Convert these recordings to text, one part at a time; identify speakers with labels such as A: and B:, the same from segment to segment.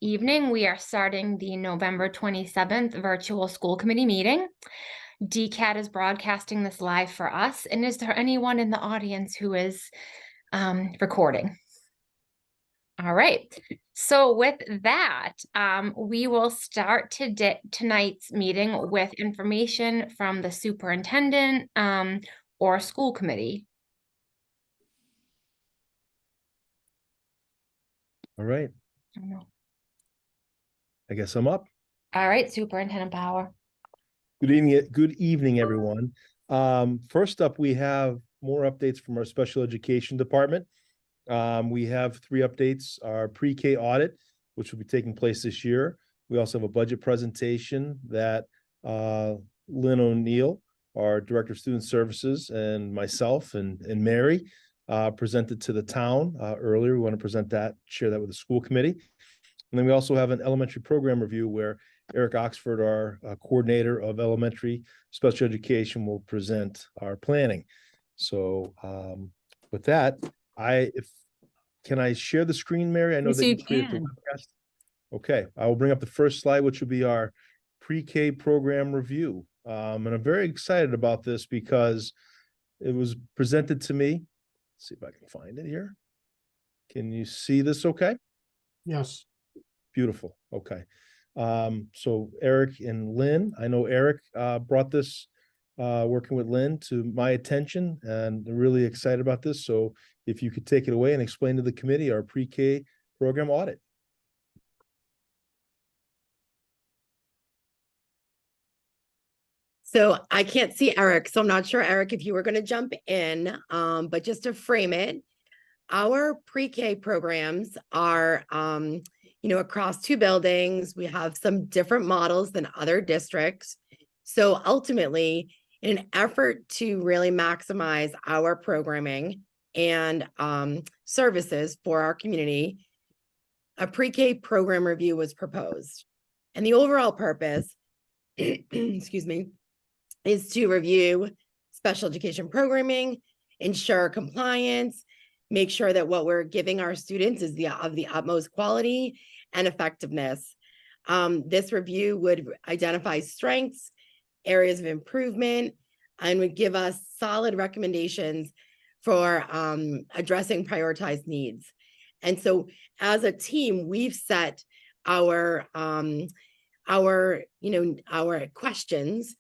A: evening, we are starting the November 27th virtual school committee meeting. DCAT is broadcasting this live for us. And is there anyone in the audience who is recording? All right. So with that, we will start tonight's meeting with information from the superintendent or school committee.
B: All right.
A: I don't know.
B: I guess I'm up.
A: All right, Superintendent Bauer.
B: Good evening, everyone. First up, we have more updates from our special education department. We have 3 updates: our pre-K audit, which will be taking place this year. We also have a budget presentation that Lynn O'Neill, our Director of Student Services, and myself and Mary presented to the town earlier. We want to share that with the school committee. And then we also have an elementary program review where Eric Oxford, our coordinator of elementary special education, will present our planning. So with that, can I share the screen, Mary? I know that you created the webcast. Okay, I will bring up the first slide, which will be our pre-K program review. And I'm very excited about this because it was presented to me. Let's see if I can find it here. Can you see this okay?
C: Yes.
B: Beautiful. Okay. So Eric and Lynn, I know Eric brought this working with Lynn to my attention, and I'm really excited about this. So if you could take it away and explain to the committee our pre-K program audit.
D: So I can't see Eric, so I'm not sure, Eric, if you were going to jump in, but just to frame it, our pre-K programs are, across 2 buildings. We have some different models than other districts. So ultimately, in an effort to really maximize our programming and services for our community, a pre-K program review was proposed. And the overall purpose, excuse me, is to review special education programming, ensure compliance, make sure that what we're giving our students is of the utmost quality and effectiveness. This review would identify strengths, areas of improvement, and would give us solid recommendations for addressing prioritized needs. And so as a team, we've set our questions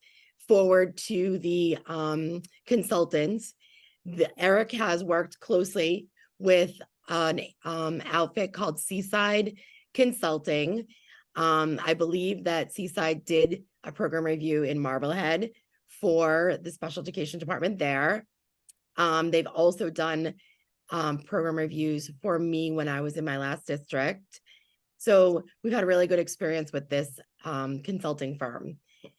D: forward to the consultants. Eric has worked closely with an outfit called Seaside Consulting. I believe that Seaside did a program review in Marblehead for the special education department there. They've also done program reviews for me when I was in my last district. So we've had a really good experience with this consulting firm.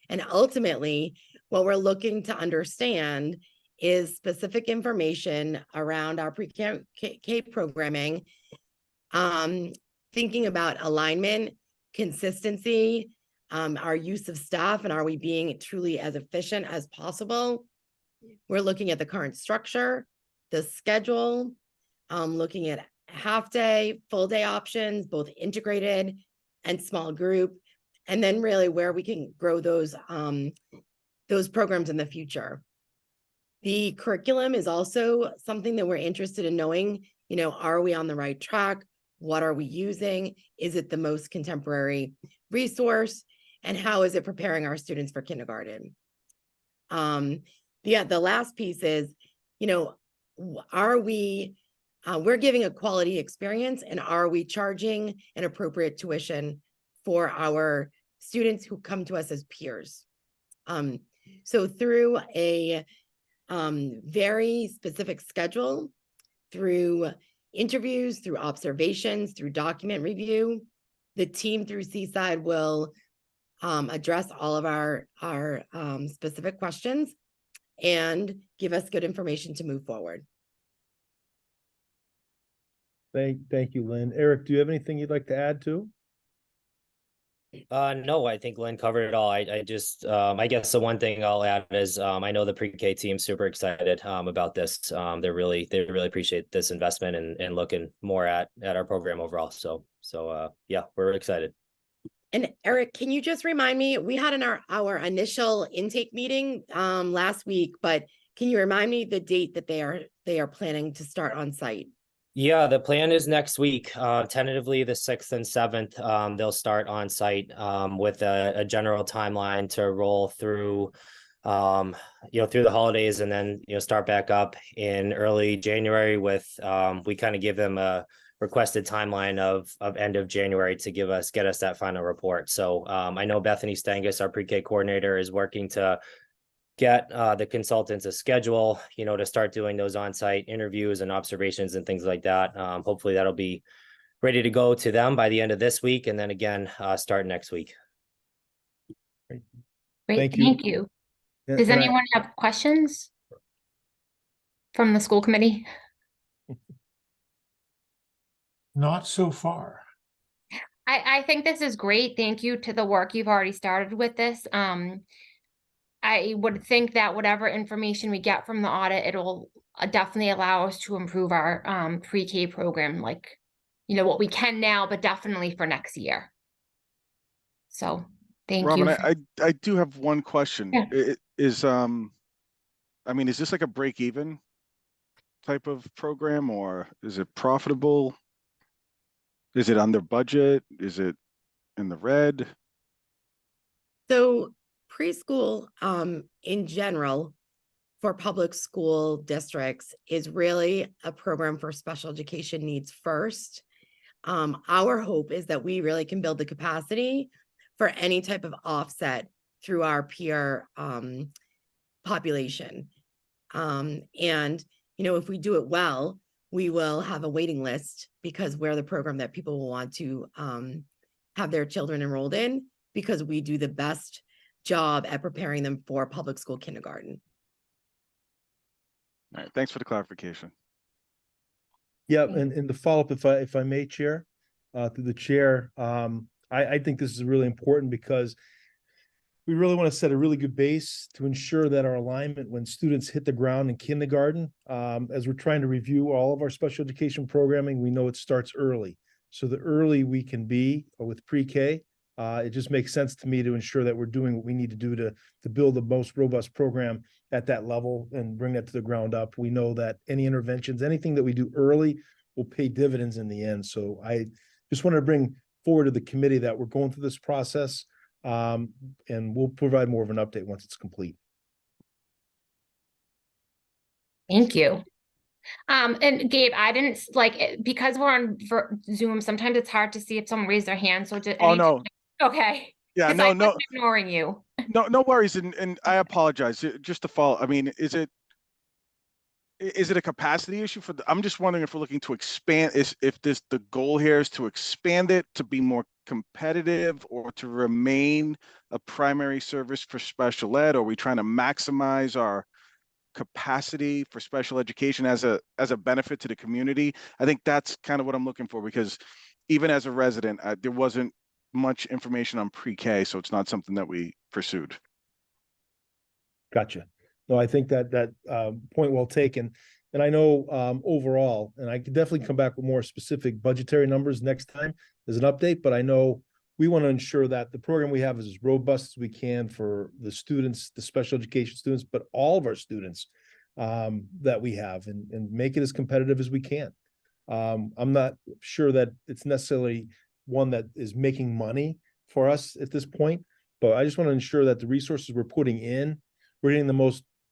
D: And ultimately, what we're looking to understand is specific information around our pre-K programming, thinking about alignment, consistency, our use of staff, and are we being truly as efficient as possible? We're looking at the current structure, the schedule, looking at half-day, full-day options, both integrated and small group, and then really where we can grow those programs in the future. The curriculum is also something that we're interested in knowing, are we on the right track? What are we using? Is it the most contemporary resource? And how is it preparing our students for kindergarten? The last piece is, are we, we're giving a quality experience, and are we charging an appropriate tuition for our students who come to us as peers? So through a very specific schedule, through interviews, through observations, through document review, the team through Seaside will address all of our specific questions and give us good information to move forward.
B: Thank you, Lynn. Eric, do you have anything you'd like to add to?
C: No, I think Lynn covered it all. I just, I guess the one thing I'll add is, I know the pre-K team's super excited, about this. They really appreciate this investment and looking more at our program overall. So, yeah, we're excited.
D: And Eric, can you just remind me, we had our initial intake meeting last week, but can you remind me the date that they are planning to start on site?
C: Yeah, the plan is next week, tentatively the 6th and 7th. They'll start on site with a general timeline to roll through, through the holidays, and then, start back up in early January with, we kind of give them a requested timeline of end of January to get us that final report. So I know Bethany Stangus, our pre-K coordinator, is working to get the consultants a schedule, to start doing those on-site interviews and observations and things like that. Hopefully that'll be ready to go to them by the end of this week, and then again, start next week.
A: Great,
B: Thank you.
A: thank you.
B: Yeah,
A: Does
B: can
A: anyone have questions from the school committee?
E: Not so far.
A: I think this is great. Thank you to the work you've already started with this. I would think that whatever information we get from the audit, it'll definitely allow us to improve our pre-K program, like, what we can now, but definitely for next year. So thank
F: Robin,
A: you.
F: I do have one question.
A: Yeah.
F: Is this like a break even type of program, or is it profitable? Is it under budget? Is it in the red?
D: So preschool in general for public school districts is really a program for special education needs first. Our hope is that we really can build the capacity for any type of offset through our peer population. And, if we do it well, we will have a waiting list because we're the program that people will want to have their children enrolled in, because we do the best job at preparing them for public school kindergarten.
F: All right, thanks for the clarification.
B: Yeah, and the follow-up, if I may, Chair, through the chair, I think this is really important because we really want to set a really good base to ensure that our alignment when students hit the ground in kindergarten, as we're trying to review all of our special education programming, we know it starts early. So the early we can be with pre-K, it just makes sense to me to ensure that we're doing what we need to do to build the most robust program at that level and bring that to the ground up. We know that any interventions, anything that we do early will pay dividends in the end. So I just wanted to bring forward to the committee that we're going through this process, and we'll provide more of an update once it's complete.
A: Thank you. And Gabe, I didn't because we're on Zoom, sometimes it's hard to see if someone raised their hand. So just
F: No.
A: Okay.
F: Yeah,
A: no,
F: no,
A: I'm ignoring you.
F: No worries. And I apologize. Just to follow, is it a capacity issue I'm just wondering if we're looking to expand, if the goal here is to expand it to be more competitive or to remain a primary service for special ed? Or are we trying to maximize our capacity for special education as a benefit to the community? I think that's kind of what I'm looking for, because even as a resident, there wasn't much information on pre-K, so it's not something that we pursued.
B: Gotcha. No, I think that point well taken. And I know overall, and I could definitely come back with more specific budgetary numbers next time as an update, but I know we want to ensure that the program we have is as robust as we can for the students, the special education students, but all of our students that we have, and make it as competitive as we can. I'm not sure that it's necessarily one that is making money for us at this point, but I just want to ensure that the resources we're putting in, we're getting the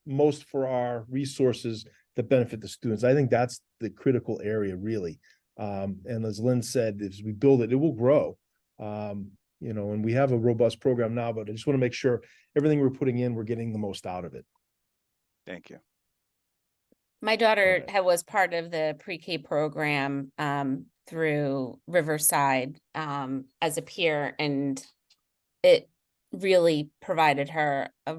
B: most for our resources that benefit the students. I think that's the critical area, really. And as Lynn said, as we build it, it will grow. And we have a robust program now, but I just want to make sure everything we're putting in, we're getting the most out of it.
F: Thank you.
G: My daughter was part of the pre-K program through Riverside as a peer, and it really provided her a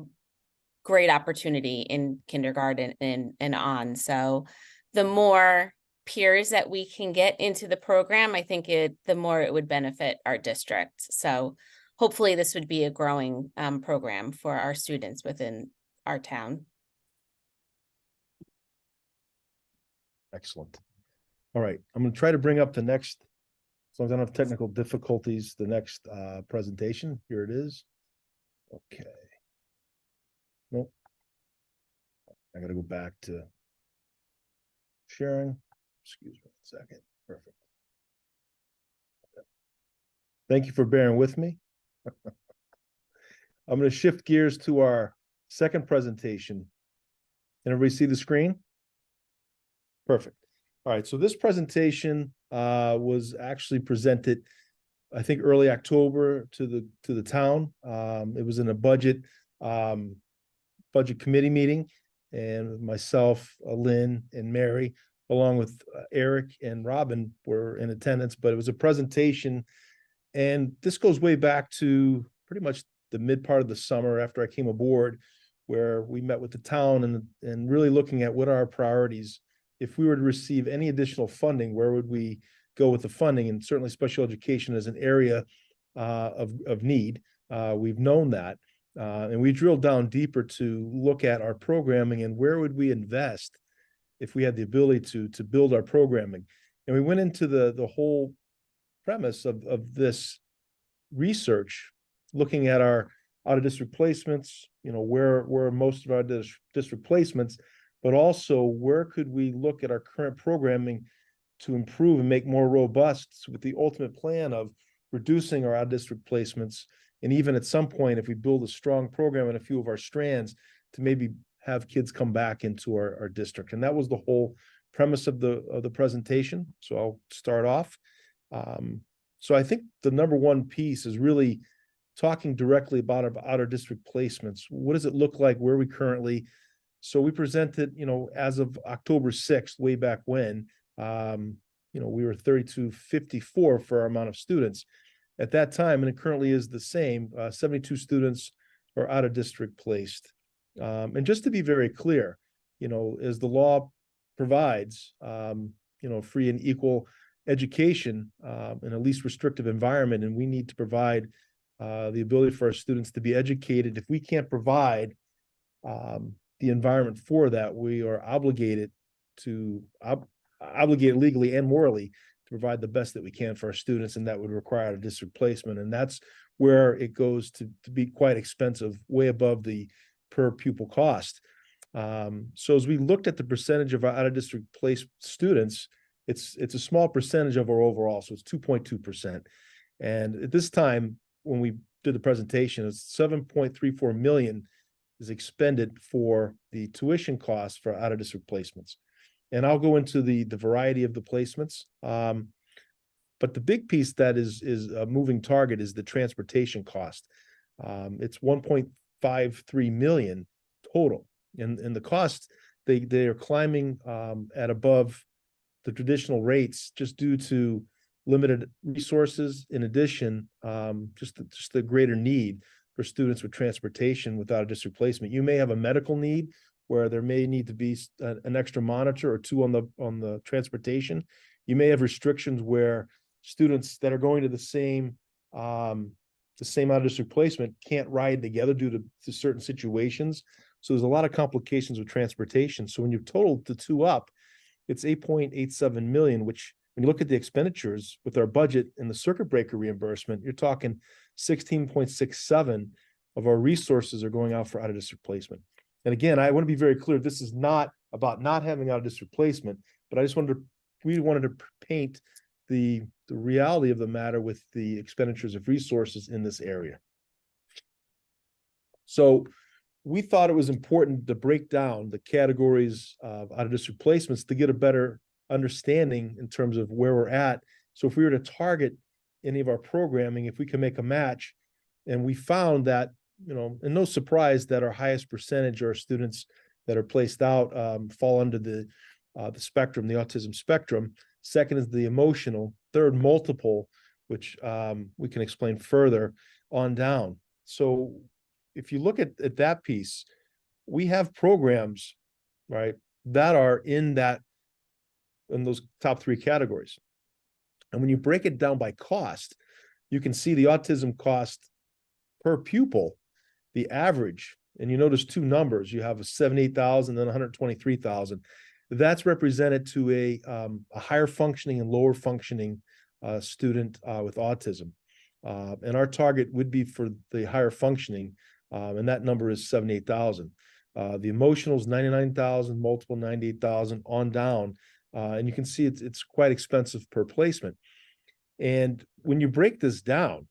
G: great opportunity in kindergarten and on. So the more peers that we can get into the program, I think the more it would benefit our district. So hopefully this would be a growing program for our students within our town.
B: Excellent. All right, I'm going to try to bring up the next, as long as I don't have technical difficulties, the next presentation. Here it is. Okay. Nope. I got to go back to sharing. Excuse me one second. Perfect. Thank you for bearing with me. I'm going to shift gears to our second presentation. Can everybody see the screen? Perfect. All right, so this presentation was actually presented, I think, early October to the town. It was in a budget committee meeting, and myself, Lynn, and Mary, along with Eric and Robin, were in attendance. But it was a presentation, and this goes way back to pretty much the mid part of the summer after I came aboard, where we met with the town and really looking at what are our priorities. If we were to receive any additional funding, where would we go with the funding? And certainly special education is an area of need. We've known that. And we drilled down deeper to look at our programming and where would we invest if we had the ability to build our programming. And we went into the whole premise of this research, looking at our out-of-district placements, where most of our district placements, but also where could we look at our current programming to improve and make more robust, with the ultimate plan of reducing our out-of-district placements. And even at some point, if we build a strong program in a few of our strands, to maybe have kids come back into our district. And that was the whole premise of the presentation. So I'll start off. So I think the number one piece is really talking directly about our out-of-district placements. What does it look like? Where are we currently? So we presented, as of October 6th, way back when, we were 3254 for our amount of students at that time, and it currently is the same. 72 students are out of district placed. And just to be very clear, as the law provides, free and equal education in a least restrictive environment, and we need to provide the ability for our students to be educated. If we can't provide the environment for that, we are obligated legally and morally to provide the best that we can for our students, and that would require a district placement. And that's where it goes to be quite expensive, way above the per pupil cost. So as we looked at the percentage of our out-of-district placed students, it's a small percentage of our overall, so it's 2.2%. And at this time, when we did the presentation, it's 7.34 million is expended for the tuition costs for out-of-district placements. And I'll go into the variety of the placements. But the big piece that is a moving target is the transportation cost. It's 1.53 million total. And the cost, they are climbing at above the traditional rates just due to limited resources. In addition, just the greater need for students with transportation without a district placement. You may have a medical need where there may need to be an extra monitor or two on the transportation. You may have restrictions where students that are going to the same out-of-district placement can't ride together due to certain situations. So there's a lot of complications with transportation. So when you total the two up, it's 8.87 million, which when you look at the expenditures with our budget and the circuit breaker reimbursement, you're talking 16.67 of our resources are going out for out-of-district placement. And again, I want to be very clear, this is not about not having out-of-district placement, but we wanted to paint the reality of the matter with the expenditures of resources in this area. So we thought it was important to break down the categories of out-of-district placements to get a better understanding in terms of where we're at. So if we were to target any of our programming, if we can make a match, and we found that, and no surprise that our highest percentage are students that are placed out fall under the spectrum, the autism spectrum. Second is the emotional. Third, multiple, which we can explain further on down. So if you look at that piece, we have programs, right, that are in those top three categories. And when you break it down by cost, you can see the autism cost per pupil, the average, and you notice two numbers, you have a 78,000, then 123,000. That's represented to a higher functioning and lower functioning student with autism. And our target would be for the higher functioning, and that number is 78,000. The emotional is 99,000, multiple 98,000 on down. And you can see it's quite expensive per placement. And when you break this down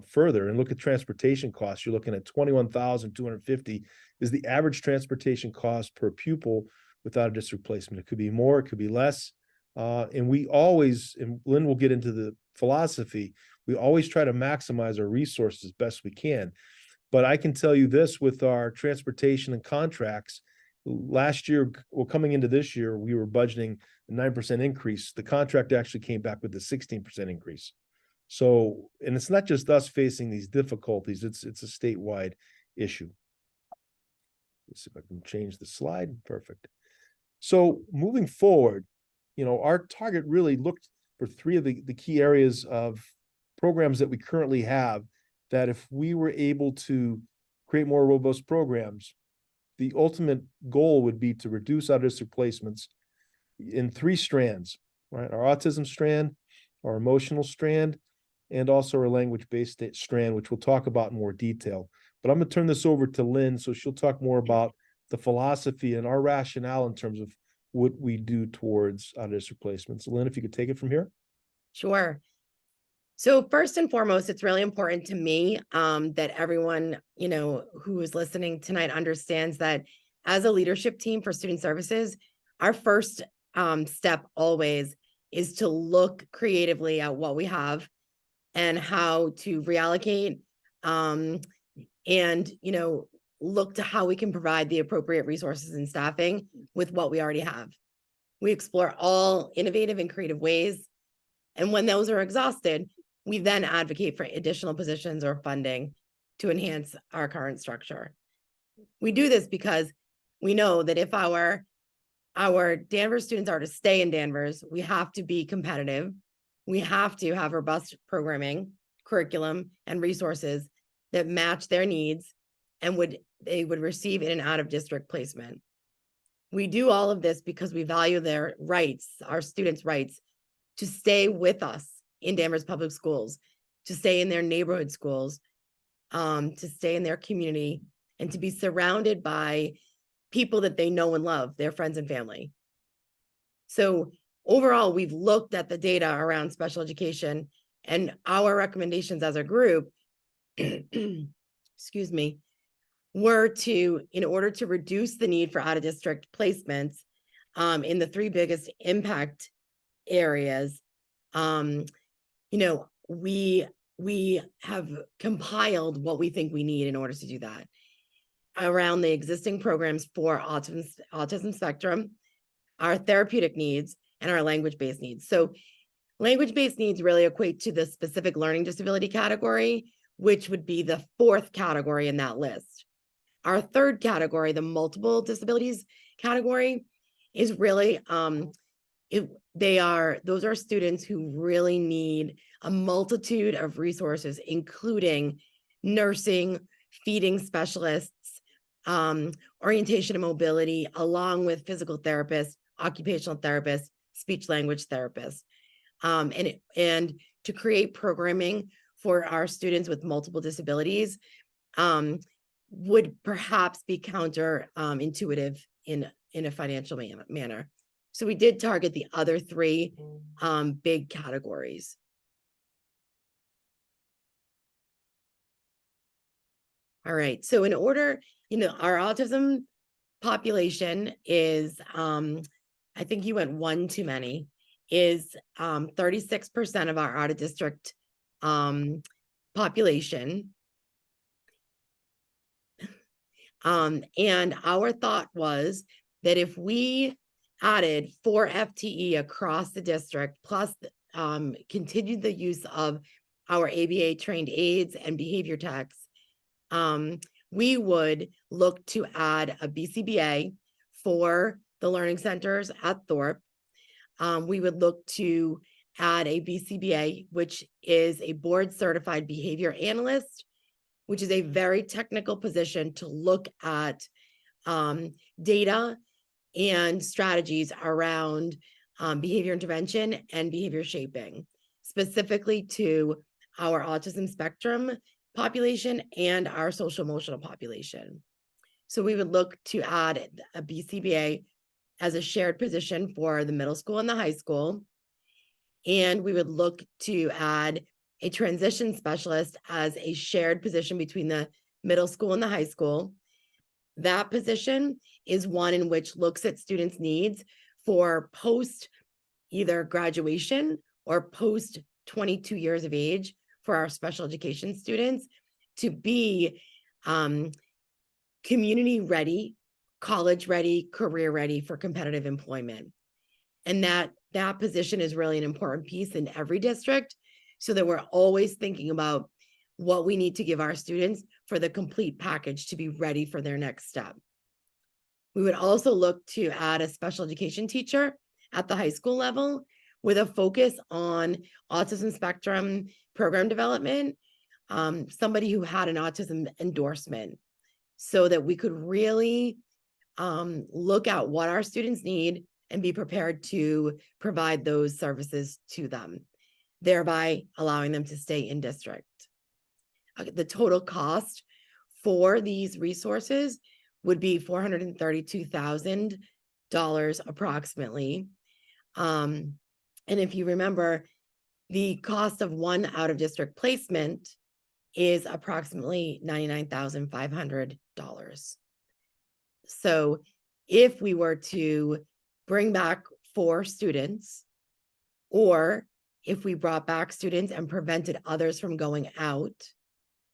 B: further and look at transportation costs, you're looking at 21,250 is the average transportation cost per pupil without a district placement. It could be more, it could be less. And we always, and Lynn will get into the philosophy, we always try to maximize our resources as best we can. But I can tell you this, with our transportation and contracts, last year, well, coming into this year, we were budgeting a 9% increase. The contract actually came back with a 16% increase. So, and it's not just us facing these difficulties, it's a statewide issue. Let's see if I can change the slide. Perfect. So moving forward, you know, our target really looked for three of the key areas of programs that we currently have, that if we were able to create more robust programs, the ultimate goal would be to reduce out-of-district placements in three strands, right? Our autism strand, our emotional strand, and also our language-based strand, which we'll talk about in more detail. But I'm going to turn this over to Lynn, so she'll talk more about the philosophy and our rationale in terms of what we do towards out-of-district placements. Lynn, if you could take it from here.
D: Sure. So first and foremost, it's really important to me that everyone, you know, who is listening tonight understands that as a leadership team for student services, our first step always is to look creatively at what we have and how to reallocate and, you know, look to how we can provide the appropriate resources and staffing with what we already have. We explore all innovative and creative ways. And when those are exhausted, we then advocate for additional positions or funding to enhance our current structure. We do this because we know that if our Danvers students are to stay in Danvers, we have to be competitive. We have to have robust programming, curriculum, and resources that match their needs and they would receive in and out of district placement. We do all of this because we value their rights, our students' rights, to stay with us in Danvers Public Schools, to stay in their neighborhood schools, to stay in their community, and to be surrounded by people that they know and love, their friends and family. So overall, we've looked at the data around special education, and our recommendations as a group, excuse me, were to, in order to reduce the need for out-of-district placements in the three biggest impact areas, you know, we have compiled what we think we need in order to do that around the existing programs for autism spectrum, our therapeutic needs, and our language-based needs. So language-based needs really equate to the specific learning disability category, which would be the fourth category in that list. Our third category, the multiple disabilities category, is really, those are students who really need a multitude of resources, including nursing, feeding specialists, orientation and mobility, along with physical therapists, occupational therapists, speech language therapists, and to create programming for our students with multiple disabilities would perhaps be counterintuitive in a financial manner. So we did target the other three big categories. All right, so in order, you know, our autism population is, I think you went one too many, is 36% of our out-of-district population. And our thought was that if we added 4 FTE across the district, plus continued the use of our ABA trained aides and behavior techs, we would look to add a BCBA for the learning centers at Thorpe. We would look to add a BCBA, which is a board certified behavior analyst which is a very technical position to look at data and strategies around behavior intervention and behavior shaping, specifically to our autism spectrum population and our social emotional population. So we would look to add a BCBA as a shared position for the middle school and the high school. And we would look to add a transition specialist as a shared position between the middle school and the high school. That position is one in which looks at students' needs for post either graduation or post 22 years of age for our special education students to be community ready, college ready, career ready for competitive employment. And that position is really an important piece in every district, so that we're always thinking about what we need to give our students for the complete package to be ready for their next step. We would also look to add a special education teacher at the high school level with a focus on autism spectrum program development, somebody who had an autism endorsement, so that we could really look at what our students need and be prepared to provide those services to them, thereby allowing them to stay in district. The total cost for these resources would be $432,000 approximately. And if you remember, the cost of one out-of-district placement is approximately $99,500. So if we were to bring back 4 students, or if we brought back students and prevented others from going out,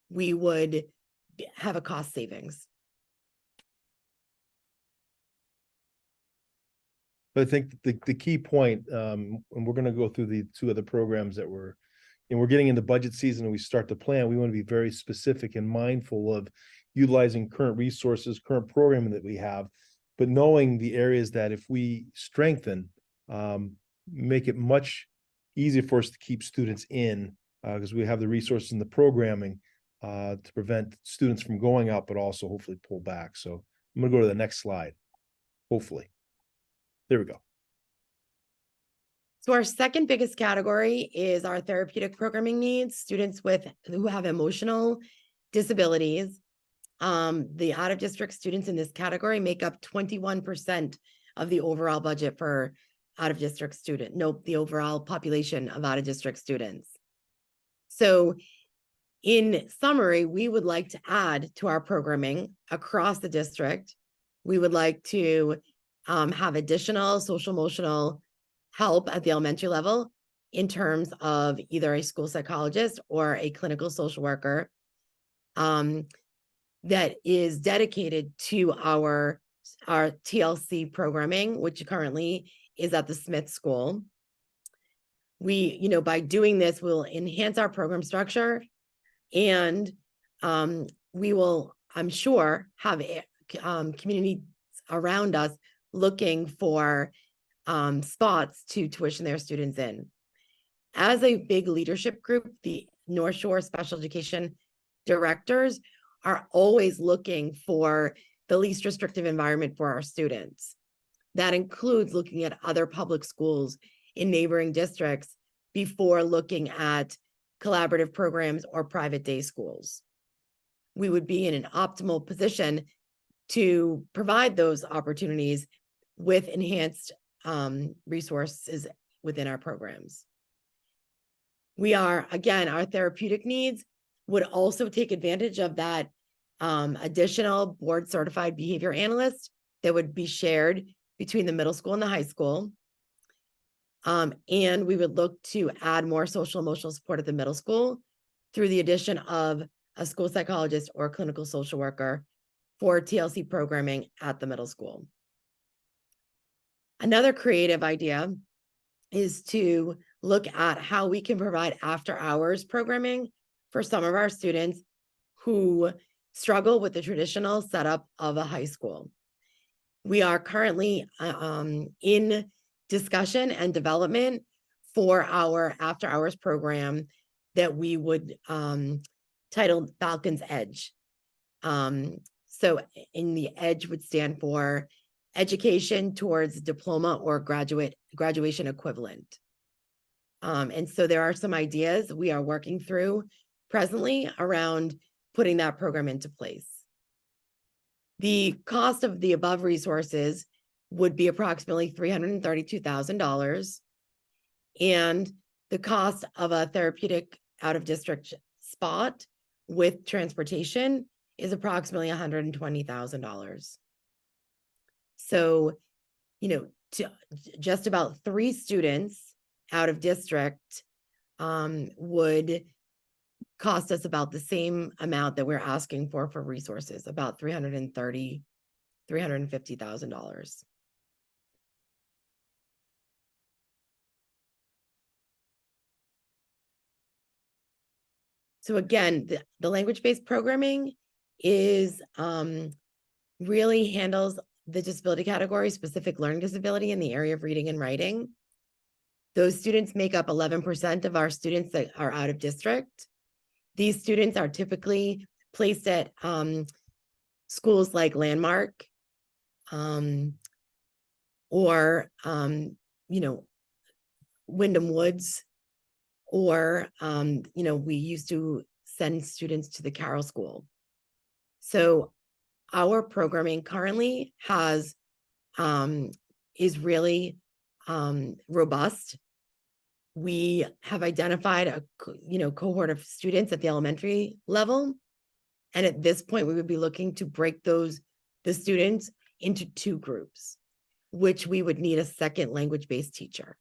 D: we would have a cost savings.
B: I think the key point, and we're going to go through the 2 other programs that we're getting into budget season and we start to plan. We want to be very specific and mindful of utilizing current resources, current programming that we have, but knowing the areas that if we strengthen, make it much easier for us to keep students in, because we have the resources and the programming to prevent students from going out, but also hopefully pull back. So I'm going to go to the next slide, hopefully. There we go.
D: So our second biggest category is our therapeutic programming needs, students who have emotional disabilities. The out-of-district students in this category make up 21% of the overall budget for out-of-district the overall population of out-of-district students. So in summary, we would like to add to our programming across the district. We would like to have additional social emotional help at the elementary level in terms of either a school psychologist or a clinical social worker that is dedicated to our TLC programming, which currently is at the Smith School. We, by doing this, we'll enhance our program structure, and we will, I'm sure, have community around us looking for spots to tuition their students in. As a big leadership group, the North Shore Special Education directors are always looking for the least restrictive environment for our students. That includes looking at other public schools in neighboring districts before looking at collaborative programs or private day schools. We would be in an optimal position to provide those opportunities with enhanced resources within our programs. Our therapeutic needs would also take advantage of that additional board certified behavior analyst that would be shared between the middle school and the high school. And we would look to add more social emotional support at the middle school through the addition of a school psychologist or clinical social worker for TLC programming at the middle school. Another creative idea is to look at how we can provide after hours programming for some of our students who struggle with the traditional setup of a high school. We are currently in discussion and development for our after hours program that we would titled Falcon's Edge. So in the EDGE would stand for education towards diploma or graduation equivalent. And so there are some ideas we are working through presently around putting that program into place. The cost of the above resources would be approximately $332,000. And the cost of a therapeutic out-of-district spot with transportation is approximately $120,000. So, you know, to just about 3 students out of district would cost us about the same amount that we're asking for resources, about $350,000. So again, the language-based programming is really handles the disability category, specific learning disability in the area of reading and writing. Those students make up 11% of our students that are out of district. These students are typically placed at schools like Landmark or, you know, Wyndham Woods, or, you know, we used to send students to the Carroll School. So our programming currently has, is really robust. We have identified a cohort of students at the elementary level. And at this point, we would be looking to break the students into 2 groups, which we would need a second language-based teacher.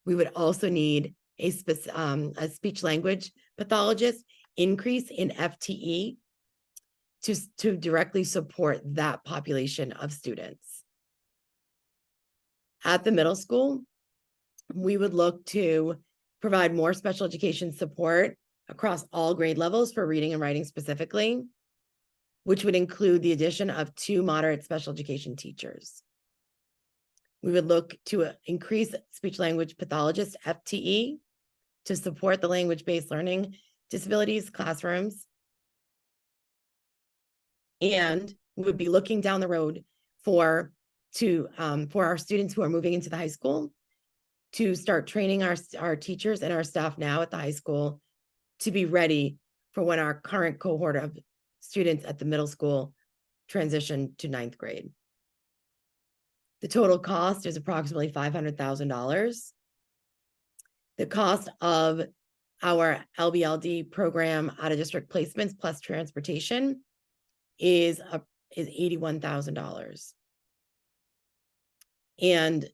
D: We would also need a speech language pathologist increase in FTE to directly support that population of students. At the middle school, we would look to provide more special education support across all grade levels for reading and writing specifically, which would include the addition of 2 moderate special education teachers. We would look to increase speech language pathologist FTE to support the language-based learning disabilities classrooms. And we would be looking down the road for our students who are moving into the high school to start training our teachers and our staff now at the high school to be ready for when our current cohort of students at the middle school transition to 9th grade. The total cost is approximately $500,000. The cost of our LBLD program out of district placements plus transportation is $81,000. And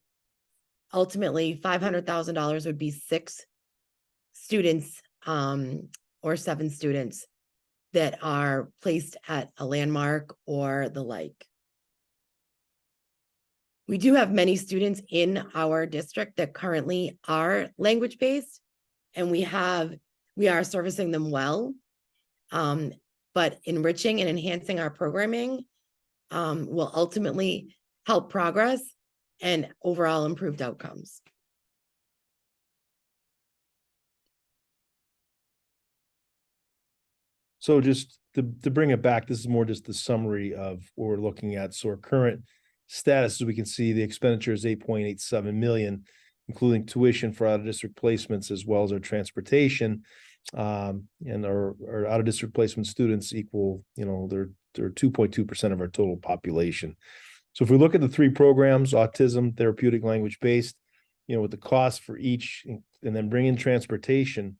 D: ultimately $500,000 would be 6 students or 7 students that are placed at a Landmark or the like. We do have many students in our district that currently are language-based, and we are servicing them well. But enriching and enhancing our programming will ultimately help progress and overall improved outcomes.
B: So just to bring it back, this is more just the summary of what we're looking at. So our current status, as we can see, the expenditure is 8.87 million, including tuition for out-of-district placements as well as our transportation. And our out-of-district placement students equal, you know, they're 2.2% of our total population. So if we look at the 3 programs, autism, therapeutic, language-based, you know, with the cost for each, and then bring in transportation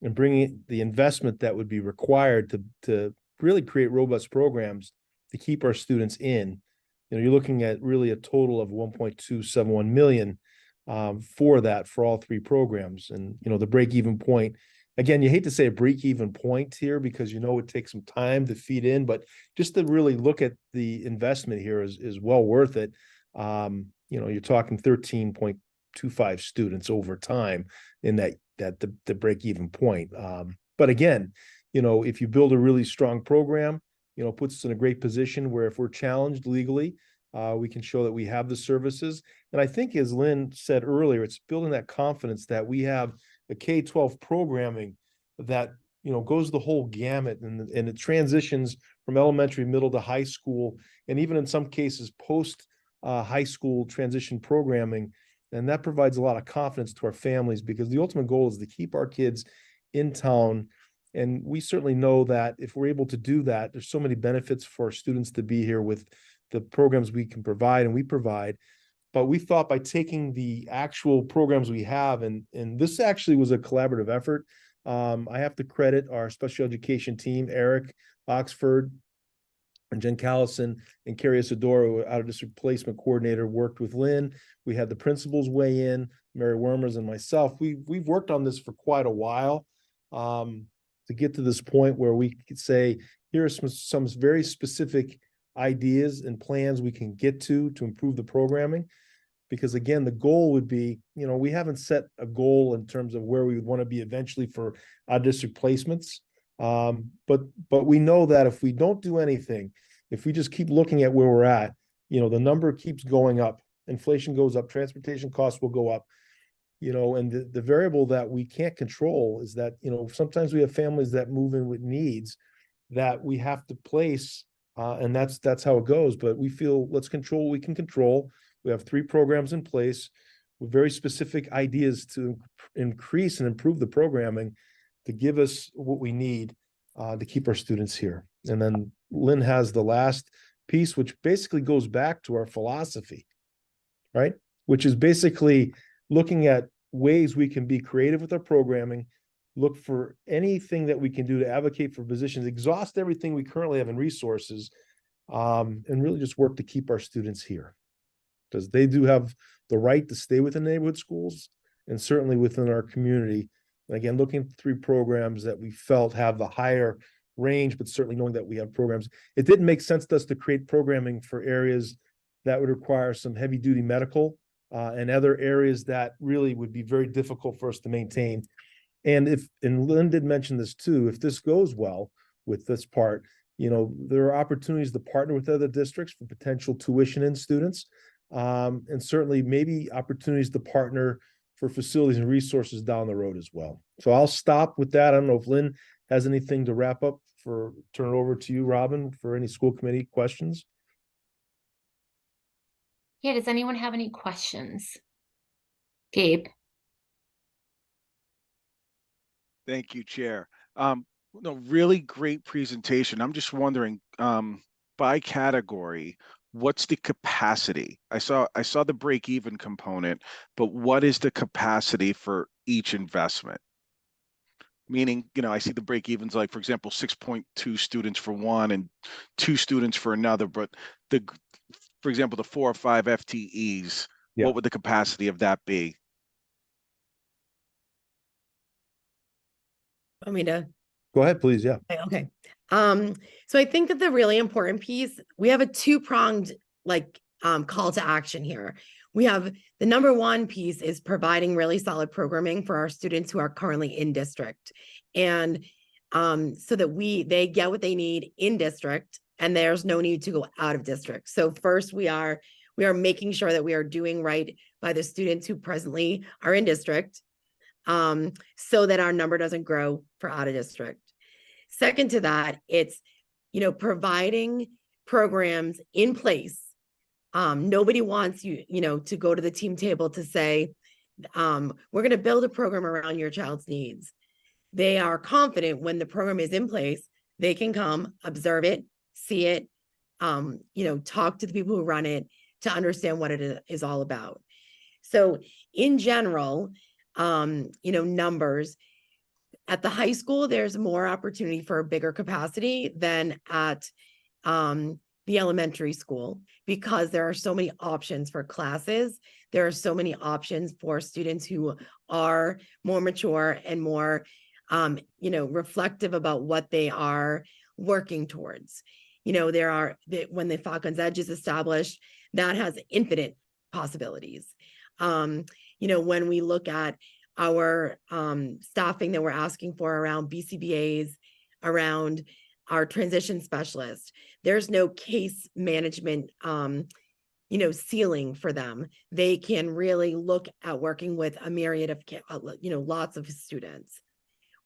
B: and bringing the investment that would be required to really create robust programs to keep our students in, you know, you're looking at really a total of 1.271 million for all 3 programs. And, you know, the break-even point, again, you hate to say a break-even point here because, you know, it takes some time to feed in, but just to really look at the investment here is well worth it. You know, you're talking 13.25 students over time in the break-even point. But again, you know, if you build a really strong program, you know, it puts us in a great position where if we're challenged legally, we can show that we have the services. And I think, as Lynn said earlier, it's building that confidence that we have a K-12 programming that goes the whole gamut, and it transitions from elementary, middle to high school, and even in some cases post high school transition programming. And that provides a lot of confidence to our families, because the ultimate goal is to keep our kids in town. And we certainly know that if we're able to do that, there's so many benefits for our students to be here with the programs we can provide and we provide. But we thought by taking the actual programs we have, and this actually was a collaborative effort. I have to credit our special education team, Eric Oxford and Jen Callison and Carrie Isidoro, out of district placement coordinator, worked with Lynn. We had the principals weigh in, Mary Wormers and myself. We've worked on this for quite a while to get to this point where we could say, here are some very specific ideas and plans we can get to improve the programming. Because again, the goal would be, we haven't set a goal in terms of where we would want to be eventually for our district placements. But we know that if we don't do anything, if we just keep looking at where we're at, the number keeps going up, inflation goes up, transportation costs will go up, and the variable that we can't control is that, sometimes we have families that move in with needs that we have to place, and that's how it goes. But we feel, let's control what we can control. We have 3 programs in place with very specific ideas to increase and improve the programming to give us what we need to keep our students here. And then Lynn has the last piece, which basically goes back to our philosophy, right? Which is basically looking at ways we can be creative with our programming, look for anything that we can do to advocate for positions, exhaust everything we currently have in resources, and really just work to keep our students here. Because they do have the right to stay within neighborhood schools and certainly within our community. And again, looking at 3 programs that we felt have the higher range, but certainly knowing that we have programs. It didn't make sense to us to create programming for areas that would require some heavy duty medical and other areas that really would be very difficult for us to maintain. And Lynn did mention this too, if this goes well with this part, there are opportunities to partner with other districts for potential tuition in students. And certainly maybe opportunities to partner for facilities and resources down the road as well. So I'll stop with that. I don't know if Lynn has anything to wrap up turn it over to you, Robin, for any school committee questions.
A: Yeah, does anyone have any questions? Gabe?
F: Thank you, Chair. No, really great presentation. I'm just wondering, by category, what's the capacity? I saw the break-even component, but what is the capacity for each investment? Meaning, I see the break-evens, like, for example, 6.2 students for one and 2 students for another, but for example, the 4 or 5 FTEs,
B: Yeah.
F: What would the capacity of that be?
D: Want me to?
B: Go ahead, please. Yeah.
D: Okay. So I think that the really important piece, we have a 2-pronged call to action here. We have the number 1 piece is providing really solid programming for our students who are currently in district. And so that they get what they need in district and there's no need to go out of district. So first we are making sure that we are doing right by the students who presently are in district, so that our number doesn't grow for out of district. Second to that, it's, providing programs in place. Nobody wants you, to go to the team table to say, we're going to build a program around your child's needs. They are confident when the program is in place, they can come, observe it, see it, talk to the people who run it to understand what it is all about. So in general, numbers at the high school, there's more opportunity for a bigger capacity than at the elementary school, because there are so many options for classes. There are so many options for students who are more mature and more, reflective about what they are working towards. When the Falcons Edge is established, that has infinite possibilities. When we look at our staffing that we're asking for around BCBAs, around our transition specialists, there's no case management, ceiling for them. They can really look at working with a myriad of, lots of students.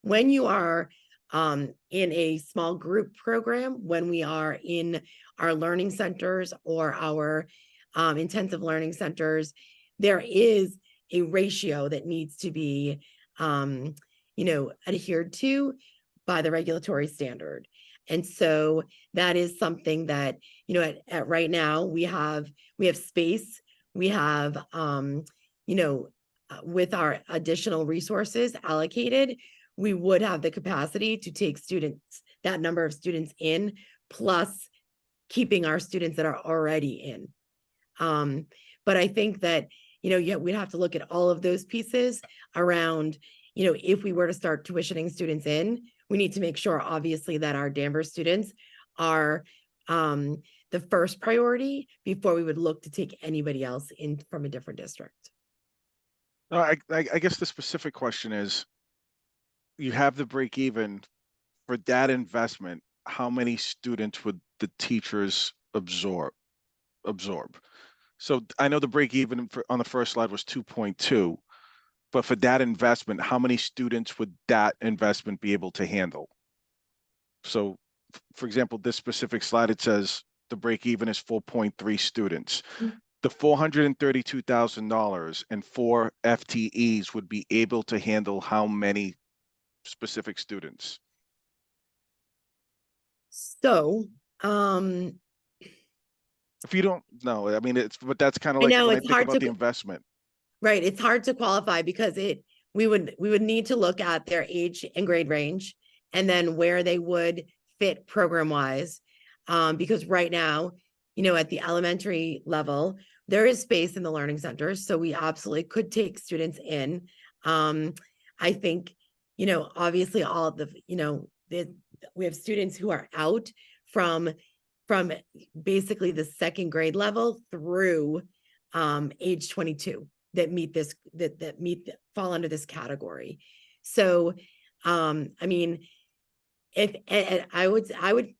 D: When you are in a small group program when we are in our learning centers or our intensive learning centers. There is a ratio that needs to be, adhered to by the regulatory standard. And so that is something that, at right now we have space, we have, with our additional resources allocated, we would have the capacity to take students, that number of students in, plus keeping our students that are already in. But I think that, we'd have to look at all of those pieces around, if we were to start tuitioning students in, we need to make sure, obviously, that our Danvers students are the first priority before we would look to take anybody else in from a different district.
F: No, I guess the specific question is, you have the break even for that investment. How many students would the teachers absorb? So I know the break even on the first slide was 2.2, but for that investment, how many students would that investment be able to handle? So, for example, this specific slide, it says the break even is 4.3 students. The $432,000 and 4 FTEs would be able to handle how many specific students?
D: So,
F: if you don't know, I mean, but that's kind of
D: I
F: like
D: know
F: when I
D: it's
F: think
D: hard
F: about
D: to-
F: the investment.
D: right, it's hard to qualify because we would need to look at their age and grade range and then where they would fit program wise. Because right now, at the elementary level, there is space in the learning centers, so we absolutely could take students in. I think, obviously all of we have students who are out from basically the second grade level through age 22 that meet this, that fall under this category. So, I mean, I would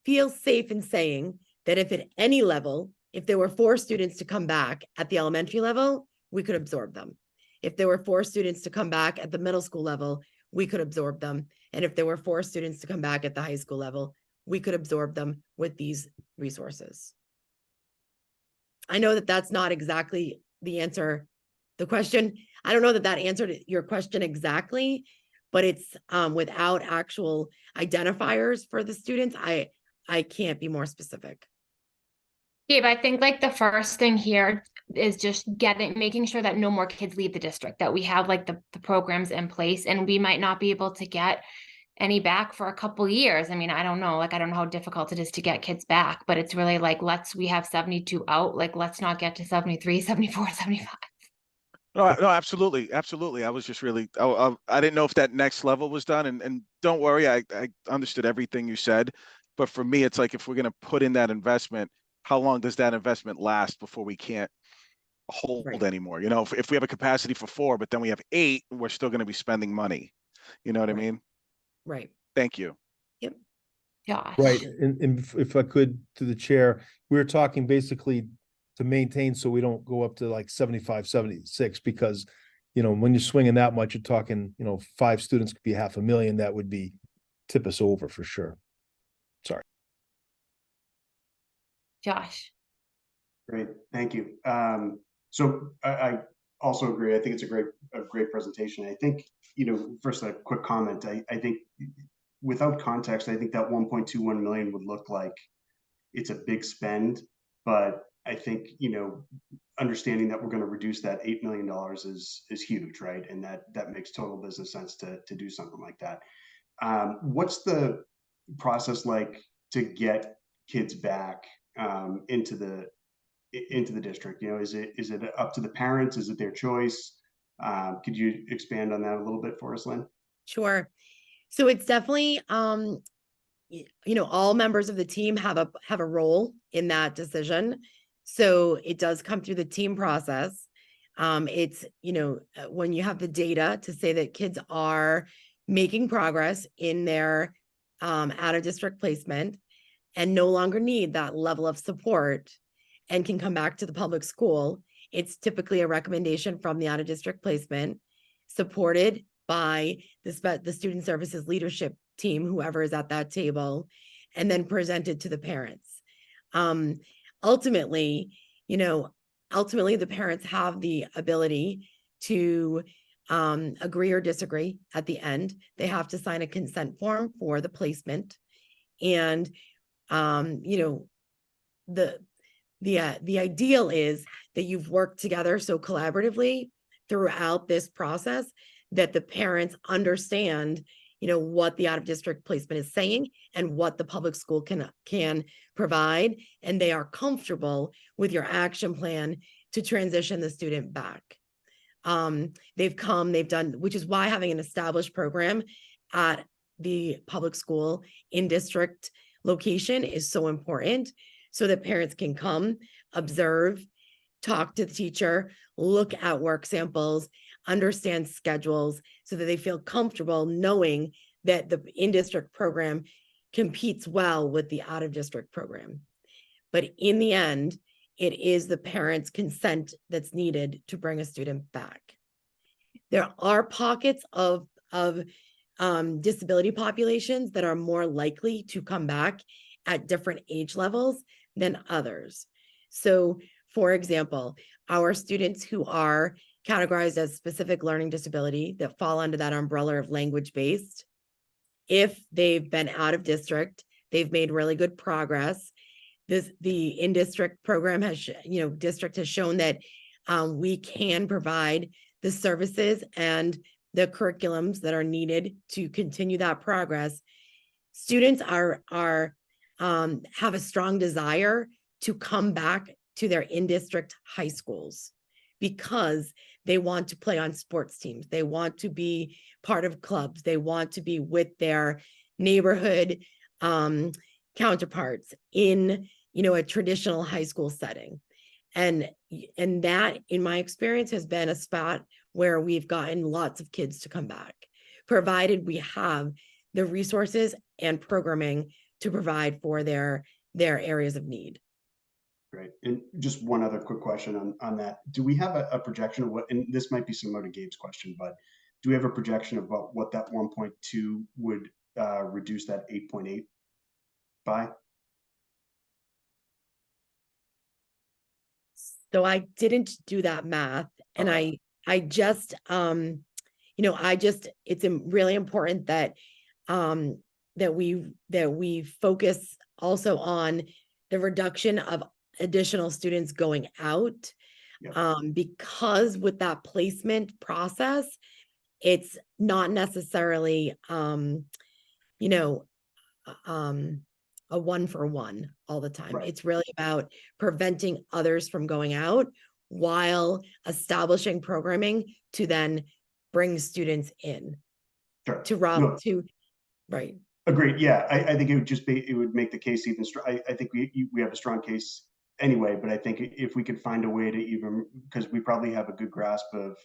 D: feel safe in saying that if at any level, if there were 4 students to come back at the elementary level, we could absorb them. If there were 4 students to come back at the middle school level, we could absorb them. And if there were 4 students to come back at the high school level, we could absorb them with these resources. I know that that's not exactly the answer, the question. I don't know that answered your question exactly, but it's without actual identifiers for the students, I can't be more specific.
A: Gabe, I think like the first thing here is just making sure that no more kids leave the district, that we have like the programs in place, and we might not be able to get any back for a couple years. I mean, I don't know, I don't know how difficult it is to get kids back, but it's really like, we have 72 out, like, let's not get to 73, 74, 75.
F: No, absolutely. Absolutely. I was just really, I didn't know if that next level was done, and don't worry, I understood everything you said, but for me, it's like, if we're going to put in that investment, how long does that investment last before we can't hold anymore? If we have a capacity for 4, but then we have 8, we're still going to be spending money. You know what I mean?
D: Right.
F: Thank you.
D: Yep.
A: Josh.
B: Right, and if I could, to the chair, we were talking basically to maintain so we don't go up to like 75, 76, because, when you're swinging that much, you're talking, 5 students could be $500,000. That would be tip us over for sure. Sorry.
A: Josh.
H: Great, thank you. So I also agree. I think it's a great presentation. I think, first a quick comment. I think without context, I think that 1.21 million would look like it's a big spend, but I think, understanding that we're going to reduce that $8 million is huge, right? And that makes total business sense to do something like that. What's the process like to get kids back into the district? Is it up to the parents? Is it their choice? Could you expand on that a little bit for us, Lynn?
D: Sure. So it's definitely, all members of the team have a role in that decision. So it does come through the team process. It's, when you have the data to say that kids are making progress in their out of district placement and no longer need that level of support and can come back to the public school, it's typically a recommendation from the out of district placement, supported by the student services leadership team, whoever is at that table, and then present it to the parents. Ultimately, ultimately the parents have the ability to agree or disagree at the end. They have to sign a consent form for the placement. And, the ideal is that you've worked together so collaboratively throughout this process that the parents understand, what the out-of-district placement is saying and what the public school can provide, and they are comfortable with your action plan to transition the student back. They've done, which is why having an established program at the public school in district location is so important, so that parents can come, observe, talk to the teacher, look at work samples, understand schedules, so that they feel comfortable knowing that the in-district program competes well with the out-of-district program. But in the end, it is the parent's consent that's needed to bring a student back. There are pockets of disability populations that are more likely to come back at different age levels than others. So, for example, our students who are categorized as specific learning disability that fall under that umbrella of language-based, if they've been out of district, they've made really good progress. The in-district program has, district has shown that we can provide the services and the curriculums that are needed to continue that progress. Students have a strong desire to come back to their in-district high schools because they want to play on sports teams. They want to be part of clubs. They want to be with their neighborhood counterparts in, a traditional high school setting. And that, in my experience, has been a spot where we've gotten lots of kids to come back, provided we have the resources and programming to provide for their areas of need.
H: Great. And just one other quick question on that. Do we have a projection of what, and this might be similar to Gabe's question, but do we have a projection of what that 1.2 would reduce that 8.8 by?
D: So I didn't do that math, and
H: Okay.
D: I just, it's really important that that we focus also on the reduction of additional students going out.
H: Yep.
D: Because with that placement process, it's not necessarily a 1-for-1 all the time.
H: Right.
D: It's really about preventing others from going out while establishing programming to then bring students in.
H: Sure.
D: To Rob,
H: No.
D: Right.
H: Agreed. Yeah, I think it would make the case even strong. I think we have a strong case anyway, but I think if we could find a way to even, because we probably have a good grasp of,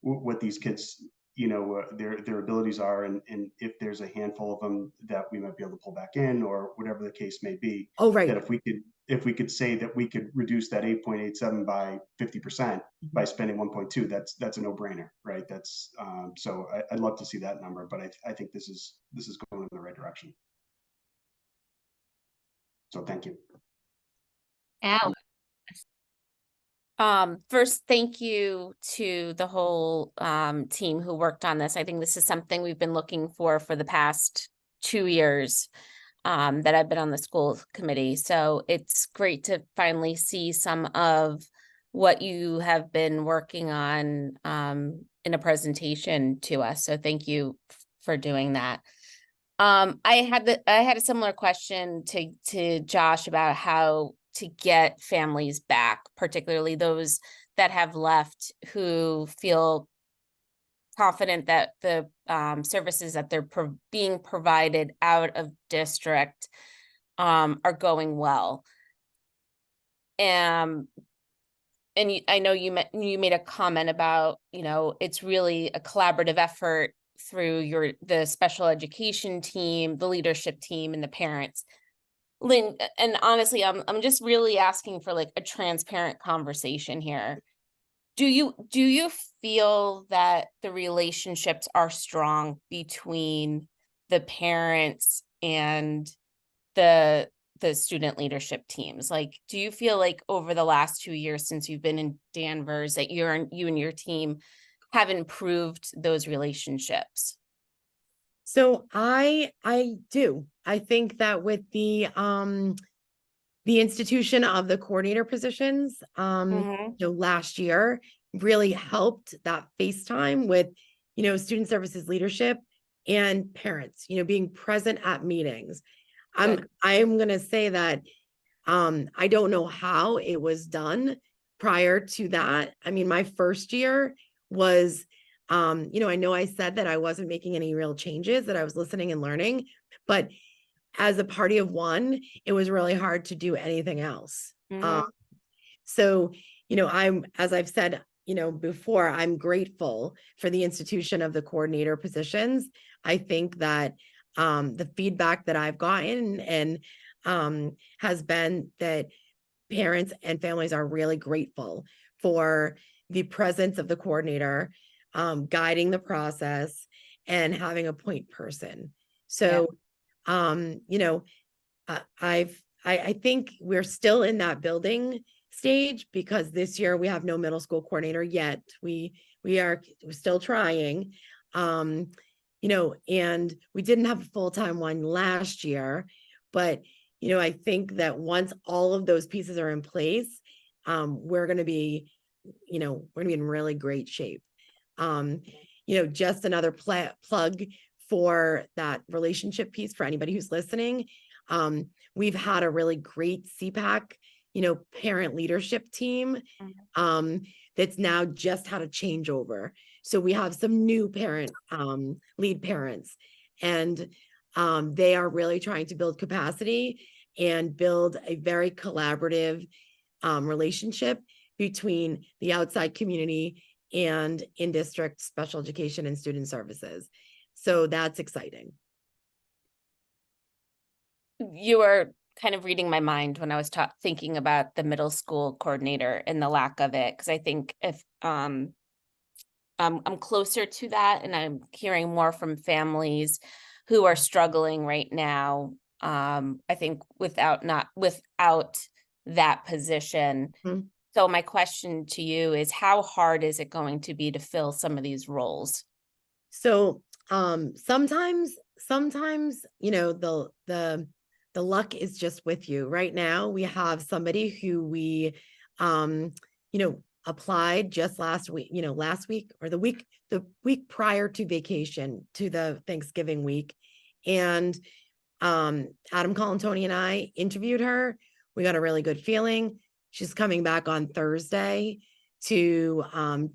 H: what these kids, their abilities are, and if there's a handful of them that we might be able to pull back in, or whatever the case may be.
D: Oh, right.
H: That if we could say that we could reduce that 8.87 by 50% by spending 1.2, that's a no-brainer, right? That's so I'd love to see that number, but I think this is going in the right direction. So thank you.
A: Al,
G: First, thank you to the whole team who worked on this. I think this is something we've been looking for the past 2 years that I've been on the school committee. So it's great to finally see some of what you have been working on in a presentation to us. So thank you for doing that. I had a similar question to Josh about how to get families back, particularly those that have left who feel confident that the services that they're being provided out of district are going well. And I know you made a comment about, it's really a collaborative effort through the special education team, the leadership team, and the parents. Lynn, and honestly, I'm just really asking for like a transparent conversation here. Do you feel that the relationships are strong between the parents and the student leadership teams? Like, do you feel like over the last 2 years since you've been in Danvers that you and your team have improved those relationships?
D: So I do. I think that with the institution of the coordinator positions,
G: Mhm.
D: last year really helped that FaceTime with, student services leadership and parents, being present at meetings. I'm going to say that I don't know how it was done prior to that. I mean, my first year was, I know I said that I wasn't making any real changes, that I was listening and learning, but as a party of one, it was really hard to do anything else.
G: Mhm.
D: So, as I've said, before, I'm grateful for the institution of the coordinator positions. I think that the feedback that I've gotten and has been that parents and families are really grateful for the presence of the coordinator, guiding the process and having a point person. So, I think we're still in that building stage because this year we have no middle school coordinator yet. We are still trying, and we didn't have a full-time one last year, but I think that once all of those pieces are in place, we're going to be, in really great shape. Just another plug for that relationship piece for anybody who's listening. We've had a really great CPAC, parent leadership team that's now just had a changeover. So we have some new parent lead parents, and they are really trying to build capacity and build a very collaborative relationship between the outside community and in-district special education and student services. So that's exciting.
G: You were kind of reading my mind when I was thinking about the middle school coordinator and the lack of it, because I think if I'm closer to that, and I'm hearing more from families who are struggling right now. I think without that position.
D: Mhm.
G: So my question to you is, how hard is it going to be to fill some of these roles?
D: So sometimes, the luck is just with you. Right now, we have somebody who we applied just last week, or the week prior to vacation, to the Thanksgiving week. And Adam Colantoni and I interviewed her. We got a really good feeling. She's coming back on Thursday to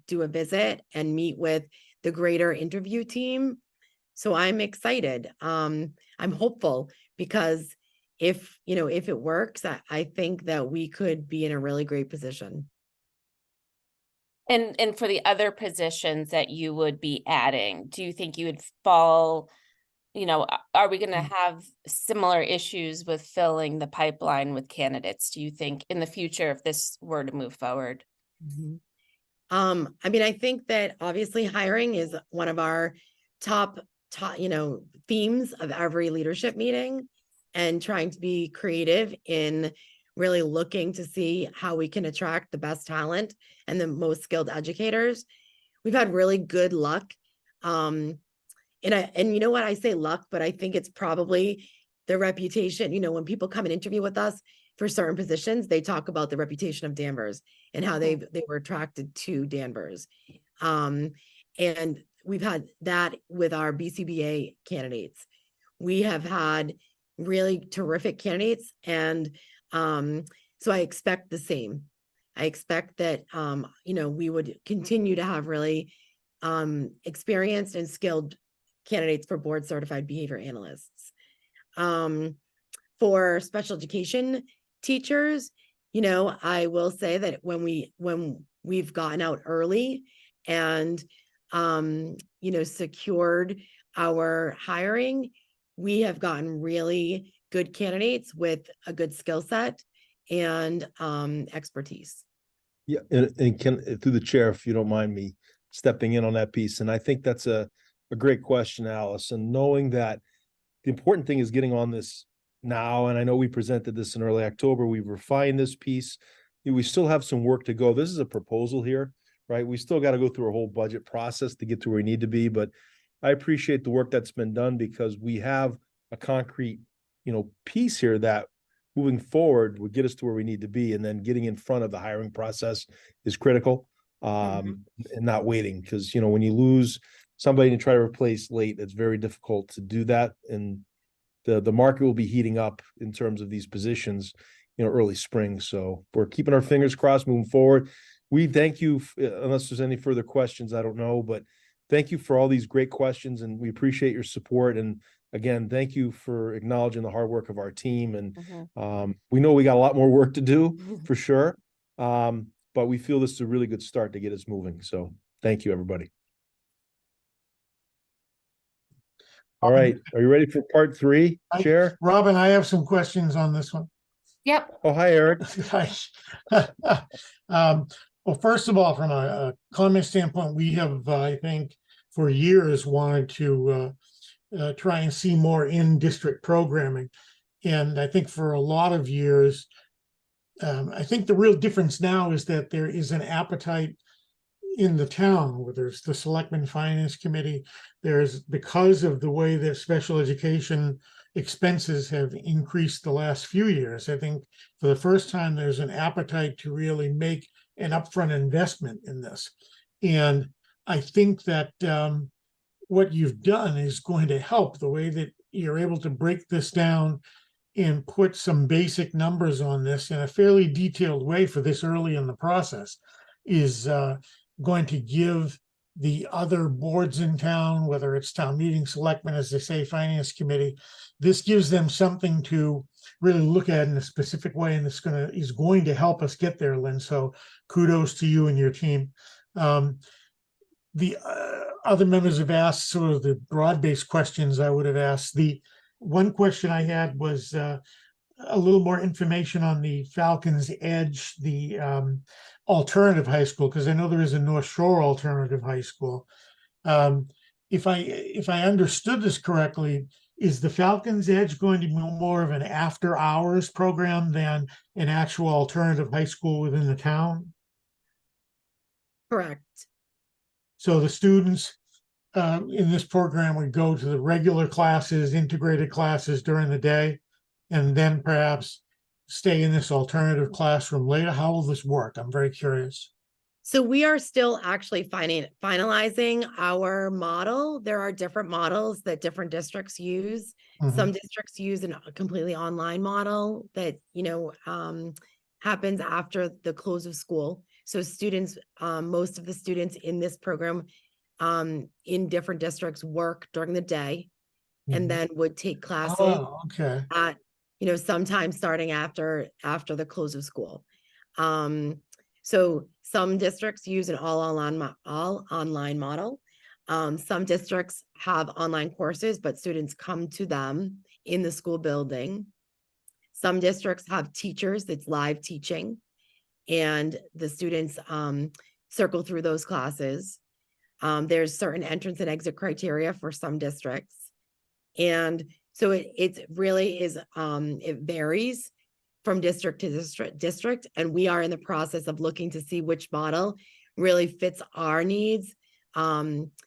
D: do a visit and meet with the greater interview team. So I'm excited. I'm hopeful because if it works, I think that we could be in a really great position.
G: And for the other positions that you would be adding, do you think you would fall, are we going to have similar issues with filling the pipeline with candidates, do you think, in the future, if this were to move forward?
D: Mm-hmm. I mean, I think that obviously hiring is one of our top, themes of every leadership meeting, and trying to be creative in really looking to see how we can attract the best talent and the most skilled educators. We've had really good luck. And you know what, I say luck, but I think it's probably the reputation. When people come and interview with us for certain positions, they talk about the reputation of Danvers and how they were attracted to Danvers. And we've had that with our BCBA candidates. We have had really terrific candidates, and so I expect the same. I expect that we would continue to have really experienced and skilled candidates for board certified behavior analysts. For special education teachers, I will say that when we've gotten out early and secured our hiring, we have gotten really good candidates with a good skill set and expertise.
B: Yeah, and can, through the chair, if you don't mind me stepping in on that piece, and I think that's a great question, Alice, and knowing that the important thing is getting on this now, and I know we presented this in early October, we've refined this piece. We still have some work to go. This is a proposal here, right? We still got to go through a whole budget process to get to where we need to be, but I appreciate the work that's been done because we have a concrete, piece here that moving forward would get us to where we need to be, and then getting in front of the hiring process is critical. And not waiting, because when you lose somebody to try to replace late, it's very difficult to do that, and the market will be heating up in terms of these positions, early spring. So we're keeping our fingers crossed moving forward. We thank you, unless there's any further questions, I don't know, but thank you for all these great questions, and we appreciate your support. And again, thank you for acknowledging the hard work of our team. And we know we got a lot more work to do for sure. But we feel this is a really good start to get us moving. So thank you, everybody. All right. Are you ready for part 3, Chair?
E: Robin, I have some questions on this one.
A: Yep.
B: Oh, hi, Eric.
E: Well, first of all, from a comment standpoint, we have, I think, for years wanted to try and see more in-district programming. And I think for a lot of years, I think the real difference now is that there is an appetite in the town, where there's the Selectmen Finance Committee. There's, because of the way that special education expenses have increased the last few years, I think for the first time there's an appetite to really make an upfront investment in this. And I think that what you've done is going to help. The way that you're able to break this down and put some basic numbers on this in a fairly detailed way for this early in the process is going to give the other boards in town, whether it's town meeting, selectmen, as they say, finance committee, this gives them something to really look at in a specific way, and it's going to help us get there, Lynn. So kudos to you and your team. The other members have asked sort of the broad-based questions I would have asked. The one question I had was a little more information on the Falcons Edge, the alternative high school, because I know there is a North Shore alternative high school. If I understood this correctly, is the Falcons Edge going to be more of an after-hours program than an actual alternative high school within the town?
D: Correct.
E: So the students in this program would go to the regular classes, integrated classes during the day, and then perhaps stay in this alternative classroom later. How will this work? I'm very curious.
D: So we are still actually finalizing our model. There are different models that different districts use. Some districts use a completely online model that, happens after the close of school. So students, most of the students in this program in different districts work during the day and then would take classes at, sometime starting after the close of school. So some districts use an all online model. Some districts have online courses, but students come to them in the school building. Some districts have teachers that's live teaching, and the students circle through those classes. There's certain entrance and exit criteria for some districts. And so it really is, it varies from district to district. And we are in the process of looking to see which model really fits our needs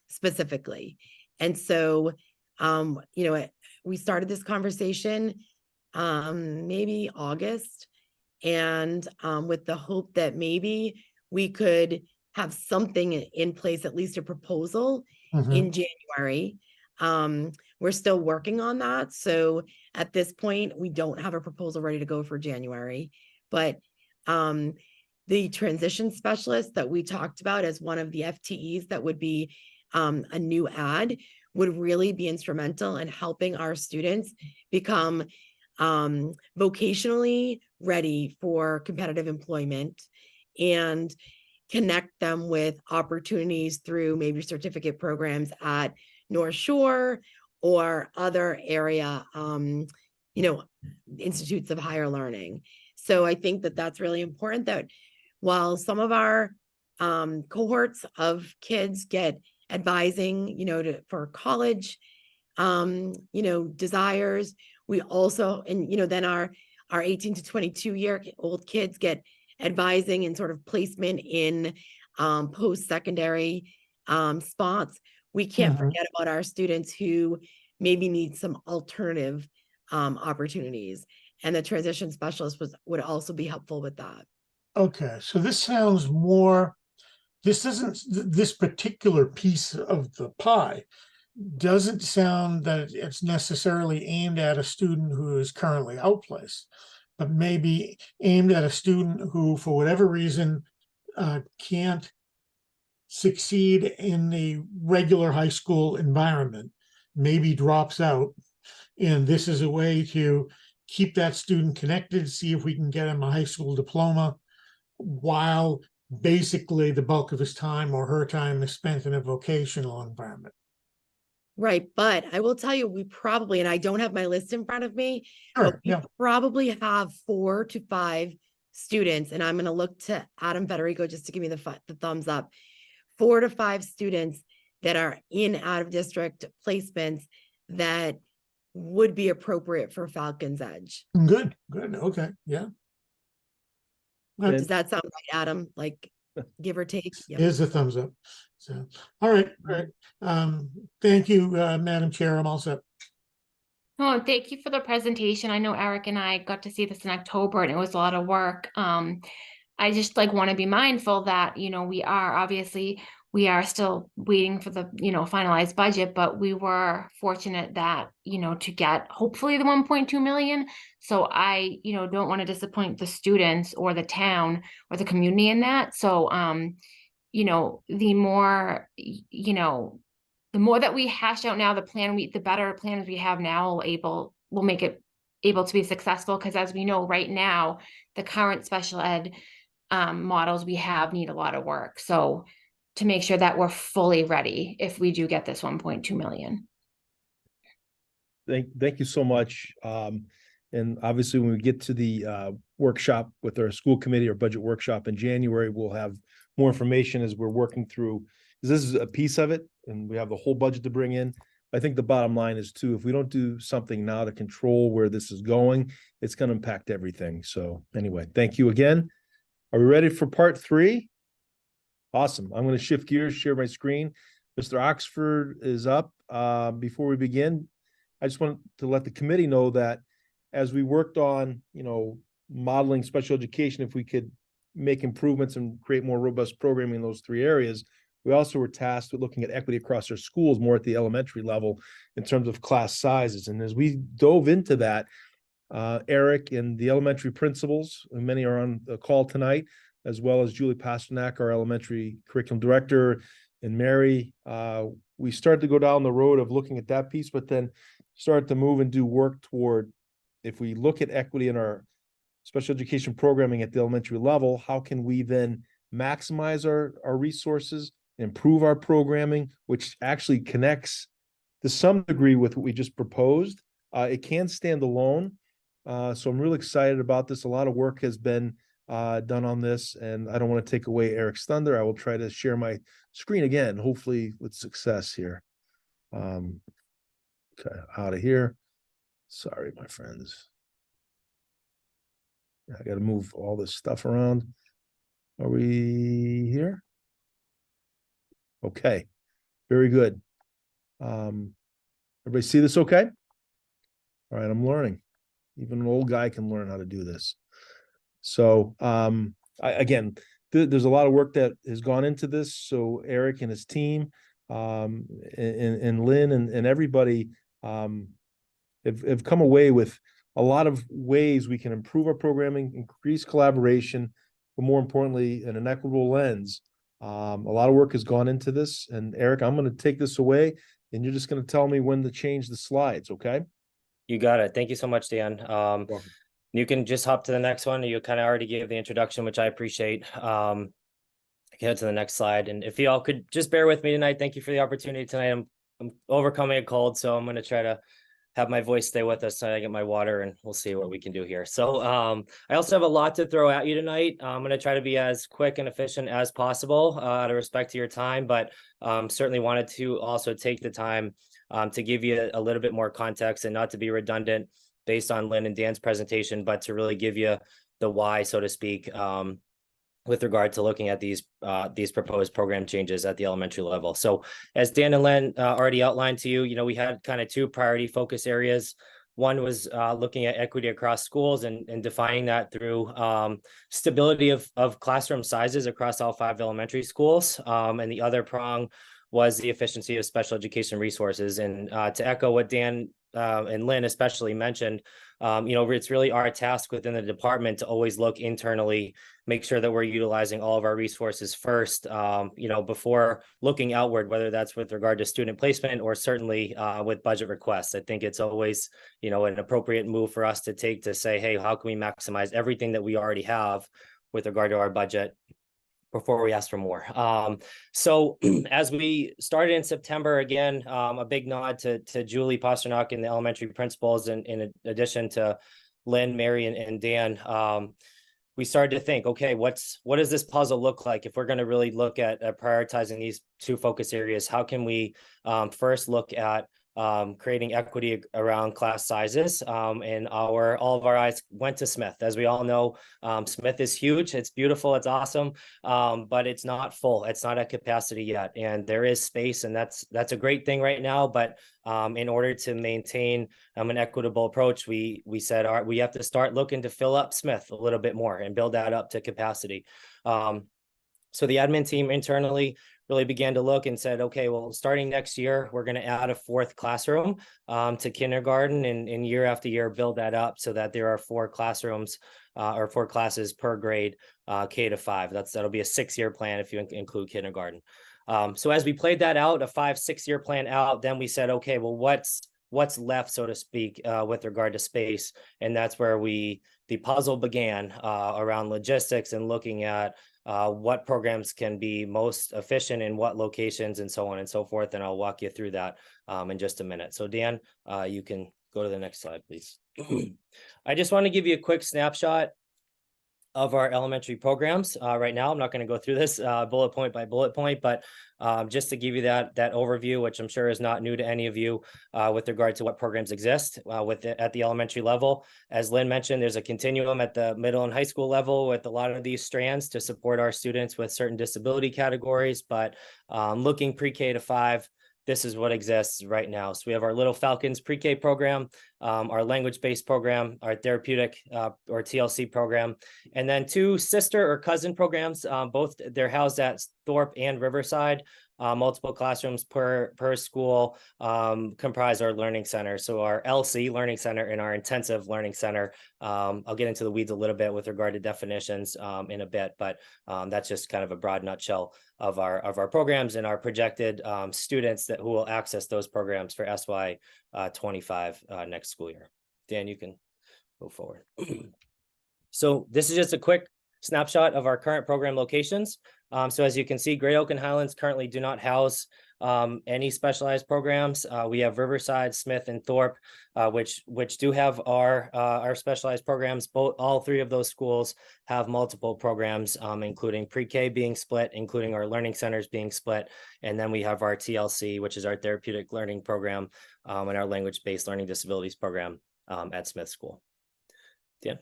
D: specifically. And so, we started this conversation maybe August, and with the hope that maybe we could have something in place, at least a proposal in January. We're still working on that. So at this point, we don't have a proposal ready to go for January, but the transition specialist that we talked about as one of the FTEs that would be a new add would really be instrumental in helping our students become vocationally ready for competitive employment and connect them with opportunities through maybe certificate programs at North Shore or other area, institutes of higher learning. So I think that that's really important, that while some of our cohorts of kids get advising, for college, desires, we also, and then our 18 to 22-year-old kids get advising and sort of placement in post-secondary spots. We can't
E: Mhm.
D: forget about our students who maybe need some alternative opportunities. And the transition specialist would also be helpful with that.
E: Okay, so this sounds more, this particular piece of the pie doesn't sound that it's necessarily aimed at a student who is currently outplaced, but maybe aimed at a student who, for whatever reason, can't succeed in the regular high school environment, maybe drops out. And this is a way to keep that student connected, see if we can get him a high school diploma while basically the bulk of his time or her time is spent in a vocational environment.
D: Right, but I will tell you, we probably, and I don't have my list in front of me, but
E: Sure,
D: we
E: yeah.
D: probably have 4 to 5 students, and I'm going to look to Adam Federico just to give me the thumbs up. 4 to 5 students that are in out of district placements that would be appropriate for Falcon's Edge.
E: Good, okay, yeah.
B: And-
D: Does that sound right, Adam? Like, give or take? Yep.
E: Here's a thumbs up. So, all right, great. Thank you, Madam Chair. I'm all set.
A: Oh, thank you for the presentation. I know Eric and I got to see this in October and it was a lot of work. I just want to be mindful that, we are still waiting for the, finalized budget, but we were fortunate that, to get hopefully the 1.2 million. So I, don't want to disappoint the students or the town or the community in that. So, the more that we hash out now, the better plans we have now will make it able to be successful. Because as we know right now, the current special ed models we have need a lot of work. So to make sure that we're fully ready if we do get this 1.2 million.
B: Thank you so much. And obviously, when we get to the workshop with our school committee or budget workshop in January, we'll have more information as we're working through. This is a piece of it, and we have the whole budget to bring in. I think the bottom line is too, if we don't do something now to control where this is going, it's going to impact everything. So anyway, thank you again. Are we ready for part 3? Awesome. I'm going to shift gears, share my screen. Mr. Oxford is up. Before we begin, I just want to let the committee know that as we worked on, modeling special education, if we could make improvements and create more robust programming in those 3 areas, we also were tasked with looking at equity across our schools more at the elementary level in terms of class sizes. And as we dove into that, Eric and the elementary principals, and many are on the call tonight, as well as Julie Pasternak, our elementary curriculum director, and Mary, we started to go down the road of looking at that piece, but then start to move and do work toward, if we look at equity in our special education programming at the elementary level, how can we then maximize our resources, improve our programming, which actually connects to some degree with what we just proposed. It can stand alone. So I'm really excited about this. A lot of work has been done on this, and I don't want to take away Eric's thunder. I will try to share my screen again, hopefully with success here. Okay, out of here. Sorry, my friends. I got to move all this stuff around. Are we here? Okay, very good. Everybody see this okay? All right, I'm learning. Even an old guy can learn how to do this. So again, there's a lot of work that has gone into this. So Eric and his team, and Lynn and everybody have come away with a lot of ways we can improve our programming, increase collaboration, but more importantly, an equitable lens. A lot of work has gone into this. And Eric, I'm going to take this away, and you're just going to tell me when to change the slides, okay?
C: You got it. Thank you so much, Dan. You can just hop to the next one. You kind of already gave the introduction, which I appreciate. Head to the next slide. And if you all could just bear with me tonight, thank you for the opportunity tonight. I'm overcoming a cold, so I'm going to try to have my voice stay with us so I get my water, and we'll see what we can do here. So I also have a lot to throw at you tonight. I'm going to try to be as quick and efficient as possible out of respect to your time, but certainly wanted to also take the time to give you a little bit more context and not to be redundant based on Lynn and Dan's presentation, but to really give you the why, so to speak, with regard to looking at these proposed program changes at the elementary level. So as Dan and Len already outlined to you, we had kind of two priority focus areas. One was looking at equity across schools and defining that through stability of classroom sizes across all 5 elementary schools. And the other prong was the efficiency of special education resources. And to echo what Dan and Lynn especially mentioned, it's really our task within the department to always look internally, make sure that we're utilizing all of our resources first, before looking outward, whether that's with regard to student placement or certainly with budget requests. I think it's always, an appropriate move for us to take to say, hey, how can we maximize everything that we already have with regard to our budget before we ask for more. So as we started in September, again, a big nod to Julie Pasternak and the elementary principals, and in addition to Lynn, Mary, and Dan, we started to think, okay, what does this puzzle look like if we're going to really look at prioritizing these two focus areas? How can we first look at creating equity around class sizes, and all of our eyes went to Smith. As we all know, Smith is huge. It's beautiful. It's awesome, but it's not full. It's not at capacity yet, and there is space, and that's a great thing right now. But in order to maintain an equitable approach, we said we have to start looking to fill up Smith a little bit more and build that up to capacity. So the admin team internally really began to look and said, okay, well, starting next year, we're going to add a 4th classroom to kindergarten, and year after year, build that up so that there are 4 classrooms or 4 classes per grade, K to 5. That'll be a 6-year plan if you include kindergarten. So as we played that out, a 5-6-year plan out, then we said, okay, well, what's left, so to speak, with regard to space? And that's where the puzzle began around logistics and looking at what programs can be most efficient in what locations and so on and so forth. And I'll walk you through that in just a minute. So Dan, you can go to the next slide, please. I just want to give you a quick snapshot of our elementary programs right now. I'm not going to go through this bullet point by bullet point, but just to give you that overview, which I'm sure is not new to any of you with regard to what programs exist at the elementary level. As Lynn mentioned, there's a continuum at the middle and high school level with a lot of these strands to support our students with certain disability categories, but looking pre-K to 5, this is what exists right now. So we have our Little Falcons pre-K program, our language-based program, our therapeutic or TLC program, and then 2 sister or cousin programs. Both they're housed at Thorpe and Riverside. Multiple classrooms per school comprise our learning center. So our LC learning center and our intensive learning center. I'll get into the weeds a little bit with regard to definitions in a bit, but that's just kind of a broad nutshell of our programs and our projected students who will access those programs for SY 25 next school year. Dan, you can move forward. So this is just a quick snapshot of our current program locations. So as you can see, Great Oak and Highlands currently do not house any specialized programs. We have Riverside, Smith, and Thorpe, which do have our specialized programs. All 3 of those schools have multiple programs, including pre-K being split, including our learning centers being split. And then we have our TLC, which is our therapeutic learning program, and our language-based learning disabilities program at Smith School. Dan.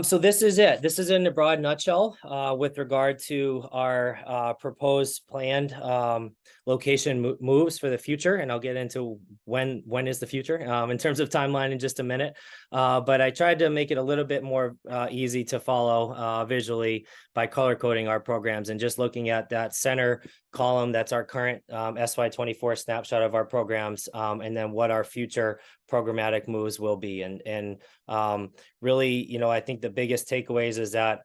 C: So this is it. This is in a broad nutshell with regard to our proposed planned location moves for the future. And I'll get into when is the future in terms of timeline in just a minute. But I tried to make it a little bit more easy to follow visually by color coding our programs and just looking at that center column. That's our current SY24 snapshot of our programs, and then what our future programmatic moves will be. And really, I think the biggest takeaways is that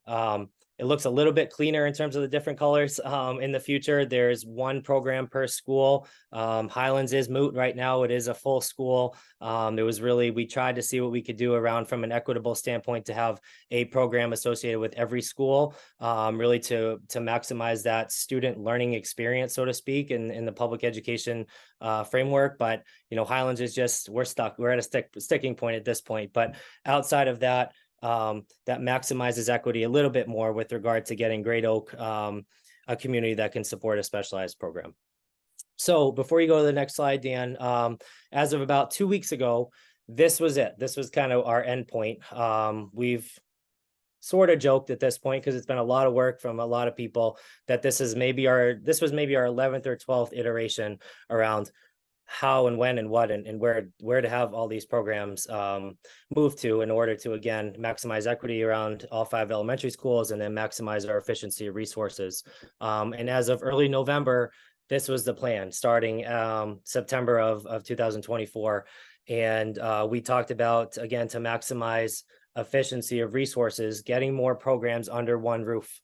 C: it looks a little bit cleaner in terms of the different colors in the future. There's one program per school. Highlands is moot right now. It is a full school. We tried to see what we could do around from an equitable standpoint to have a program associated with every school, really to maximize that student learning experience, so to speak, in the public education framework. But, Highlands is just, we're stuck. We're at a sticking point at this point. But outside of that, that maximizes equity a little bit more with regard to getting Great Oak a community that can support a specialized program. So before you go to the next slide, Dan, as of about 2 weeks ago, this was it. This was kind of our endpoint. We've sort of joked at this point, because it's been a lot of work from a lot of people, that this was maybe our 11th or 12th iteration around how and when and what and where to have all these programs move to, in order to, again, maximize equity around all 5 elementary schools, and then maximize our efficiency of resources. And as of early November, this was the plan, starting September of 2024. And we talked about, again, to maximize efficiency of resources, getting more programs under one roof,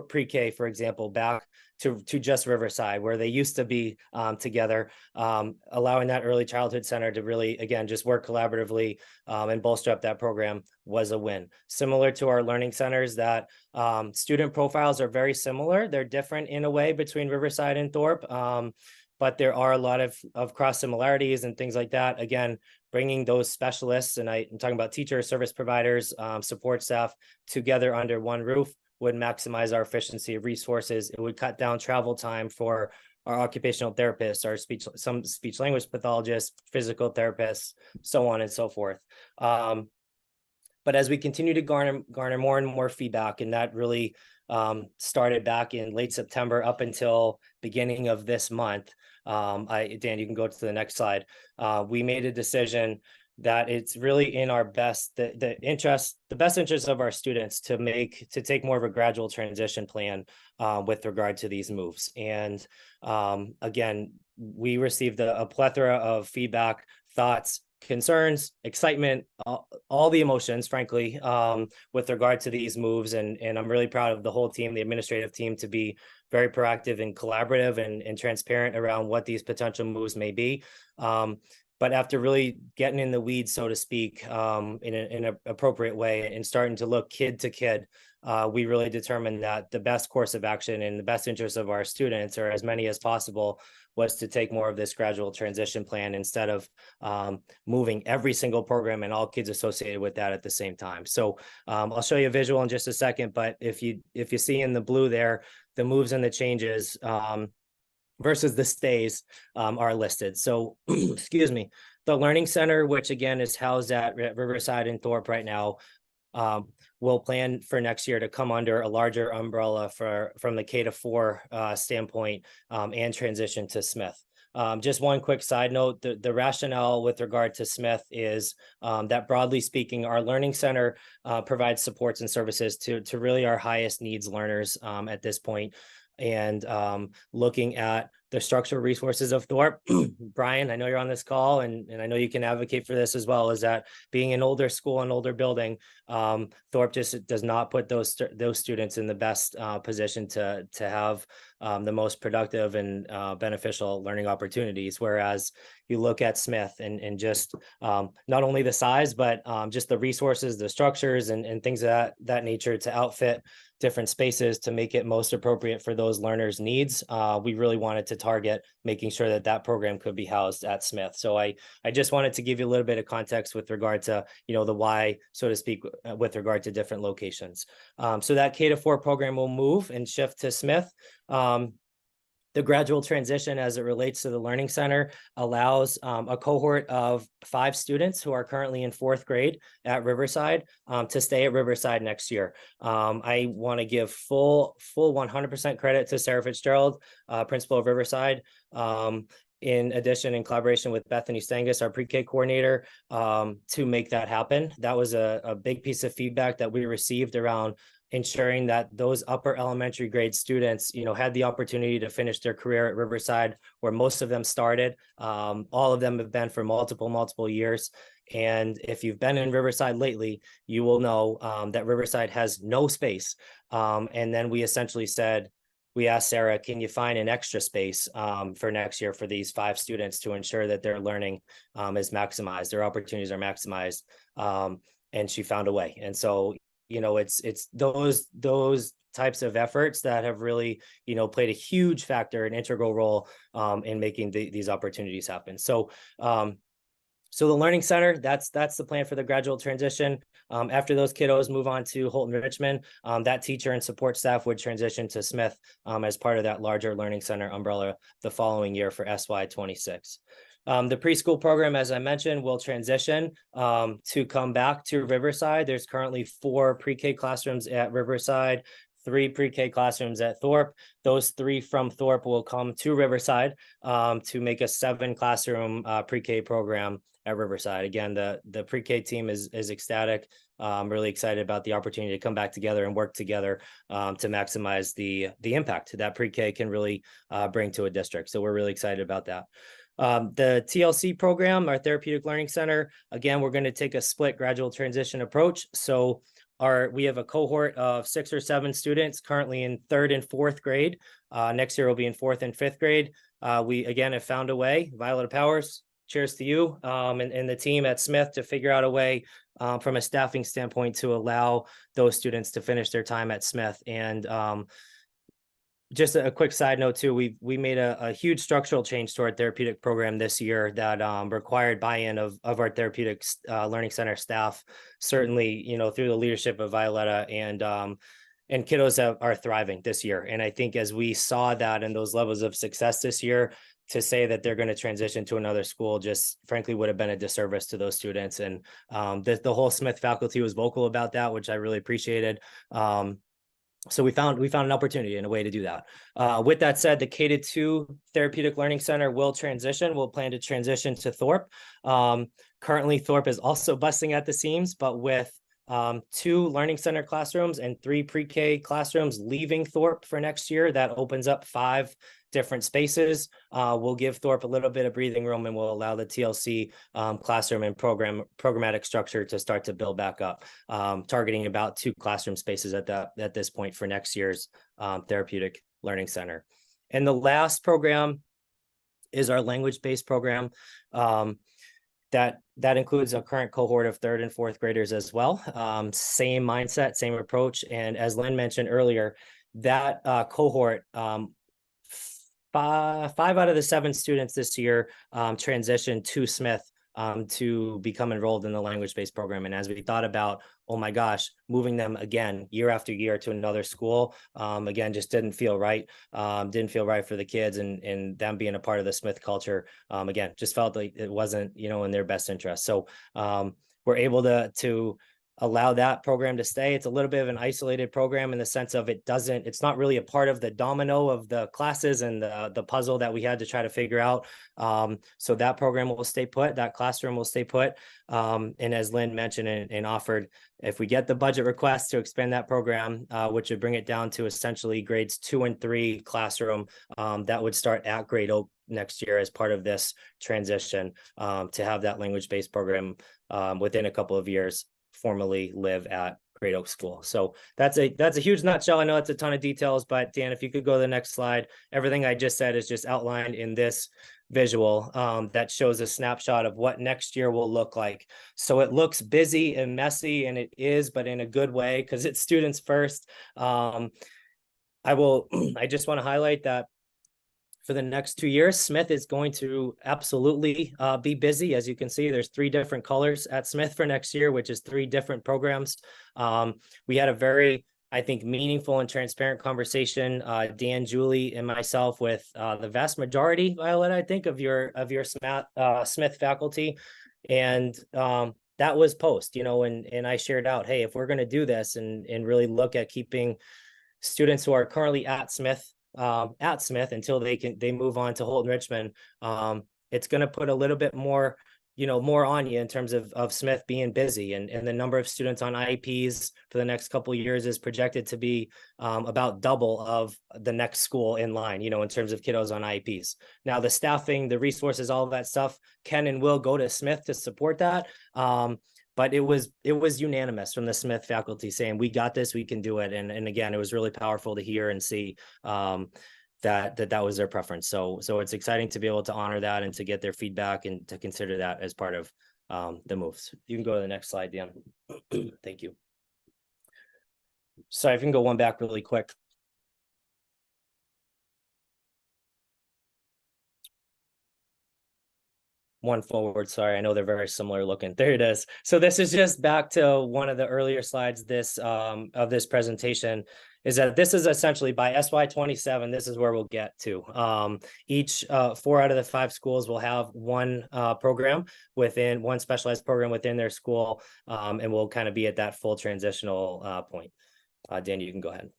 C: pre-K, for example, back to just Riverside, where they used to be together, allowing that early childhood center to really, again, just work collaboratively and bolster up that program was a win. Similar to our learning centers, that student profiles are very similar. They're different in a way between Riverside and Thorpe, but there are a lot of cross similarities and things like that. Again, bringing those specialists, and I'm talking about teachers, service providers, support staff, together under one roof would maximize our efficiency of resources. It would cut down travel time for our occupational therapists, our some speech language pathologists, physical therapists, so on and so forth. But as we continue to garner more and more feedback, and that really started back in late September up until beginning of this month. Dan, you can go to the next slide. We made a decision that it's really in our best, the best interest of our students to take more of a gradual transition plan with regard to these moves. And again, we received a plethora of feedback, thoughts, concerns, excitement, all the emotions, frankly, with regard to these moves. And I'm really proud of the whole team, the administrative team, to be very proactive and collaborative and transparent around what these potential moves may be. But after really getting in the weeds, so to speak, in an appropriate way, and starting to look kid to kid, we really determined that the best course of action in the best interest of our students, or as many as possible, was to take more of this gradual transition plan, instead of moving every single program and all kids associated with that at the same time. So I'll show you a visual in just a second, but if you see in the blue there, the moves and the changes versus the stays are listed. So, excuse me, the Learning Center, which again is housed at Riverside and Thorpe right now, will plan for next year to come under a larger umbrella from the K-4 standpoint, and transition to Smith. Just one quick side note, the rationale with regard to Smith is that, broadly speaking, our Learning Center provides supports and services to really our highest needs learners at this point. And looking at the structural resources of Thorpe, Brian, I know you're on this call, and I know you can advocate for this as well, is that being an older school and older building, Thorpe just does not put those students in the best position to have the most productive and beneficial learning opportunities. Whereas you look at Smith and just not only the size, but just the resources, the structures, and things of that nature to outfit different spaces to make it most appropriate for those learners' needs. We really wanted to target making sure that program could be housed at Smith. So I just wanted to give you a little bit of context with regard to, the why, so to speak, with regard to different locations. So that K-4 program will move and shift to Smith. The gradual transition, as it relates to the Learning Center, allows a cohort of 5 students who are currently in 4th grade at Riverside to stay at Riverside next year. I want to give full 100% credit to Sarah Fitzgerald, principal of Riverside. In addition, in collaboration with Bethany Stangus, our pre-K coordinator, to make that happen. That was a big piece of feedback that we received around ensuring that those upper elementary grade students, had the opportunity to finish their career at Riverside, where most of them started. All of them have been for multiple years. And if you've been in Riverside lately, you will know that Riverside has no space. And then we essentially said, we asked Sarah, can you find an extra space for next year for these 5 students to ensure that their learning is maximized, their opportunities are maximized. And she found a way. And so, you know, it's those types of efforts that have really, you know, played a huge factor, an integral role in making these opportunities happen. So so the Learning Center, that's the plan for the gradual transition. After those kiddos move on to Holton Richmond, that teacher and support staff would transition to Smith as part of that larger Learning Center umbrella the following year for SY26. The preschool program, as I mentioned, will transition to come back to Riverside. There's currently 4 pre-K classrooms at Riverside, 3 pre-K classrooms at Thorpe. Those 3 from Thorpe will come to Riverside to make a 7 classroom pre-K program at Riverside. Again, the pre-K team is ecstatic. I'm really excited about the opportunity to come back together and work together to maximize the impact that pre-K can really bring to a district. So we're really excited about that. The TLC program, our Therapeutic Learning Center, again, we're going to take a split gradual transition approach. So we have a cohort of 6 or 7 students currently in 3rd and 4th grade. Next year will be in 4th and 5th grade. We again have found a way. Violeta Powers, cheers to you and the team at Smith to figure out a way from a staffing standpoint to allow those students to finish their time at Smith. And just a quick side note too, we made a huge structural change to our therapeutic program this year that required buy-in of our therapeutic learning center staff, certainly, you know, through the leadership of Violeta, and kiddos are thriving this year. And I think as we saw that and those levels of success this year, to say that they're going to transition to another school just frankly would have been a disservice to those students. And the whole Smith faculty was vocal about that, which I really appreciated. So we found an opportunity and a way to do that. With that said, the K-2 Therapeutic Learning Center will transition. We'll plan to transition to Thorpe. Currently, Thorpe is also busting at the seams, but with 2 Learning Center classrooms and 3 pre-K classrooms leaving Thorpe for next year, that opens up 5 different spaces. We'll give Thorpe a little bit of breathing room, and we'll allow the TLC classroom and programmatic structure to start to build back up, targeting about 2 classroom spaces at this point for next year's Therapeutic Learning Center. And the last program is our language-based program. That includes a current cohort of 3rd and 4th graders as well. Same mindset, same approach. And as Lynn mentioned earlier, that cohort, 5 out of the 7 students this year transitioned to Smith to become enrolled in the language-based program. And as we thought about, oh my gosh, moving them again year after year to another school, again, just didn't feel right. Didn't feel right for the kids, and them being a part of the Smith culture, again, just felt like it wasn't, you know, in their best interest. So we're able to allow that program to stay. It's a little bit of an isolated program in the sense of it's not really a part of the domino of the classes and the puzzle that we had to try to figure out. So that program will stay put, that classroom will stay put. And as Lynn mentioned and offered, if we get the budget request to expand that program, which would bring it down to essentially grades 2 and 3 classroom, that would start at Great Oak next year as part of this transition, to have that language-based program within a couple of years formally live at Great Oak School. So that's a huge nutshell. I know that's a ton of details, but Dan, if you could go to the next slide, everything I just said is just outlined in this visual that shows a snapshot of what next year will look like. So it looks busy and messy, and it is, but in a good way, because it's students first. I just want to highlight that for the next 2 years, Smith is going to absolutely be busy. As you can see, there's 3 different colors at Smith for next year, which is 3 different programs. We had a very, I think, meaningful and transparent conversation, Dan, Julie, and myself, with the vast majority, Violet, I think, of your Smith faculty. And that was post, you know, and I shared out, hey, if we're going to do this and really look at keeping students who are currently at Smith until they move on to Holton Richmond, it's going to put a little bit more, more on you in terms of Smith being busy, and the number of students on IEPs for the next couple of years is projected to be about double of the next school in line, in terms of kiddos on IEPs. Now, the staffing, the resources, all of that stuff can and will go to Smith to support that. But it was unanimous from the Smith faculty saying, we got this, we can do it. And again, it was really powerful to hear and see that was their preference. So it's exciting to be able to honor that and to get their feedback and to consider that as part of the moves. You can go to the next slide, Dan. Thank you. Sorry, if you can go one back really quick. One forward, sorry, I know they're very similar looking. There it is. So this is just back to one of the earlier slides of this presentation, is that this is essentially by SY27, this is where we'll get to. Each 4 out of the 5 schools will have one program within, one specialized program within their school, and we'll kind of be at that full transitional point. Dan, you can go ahead.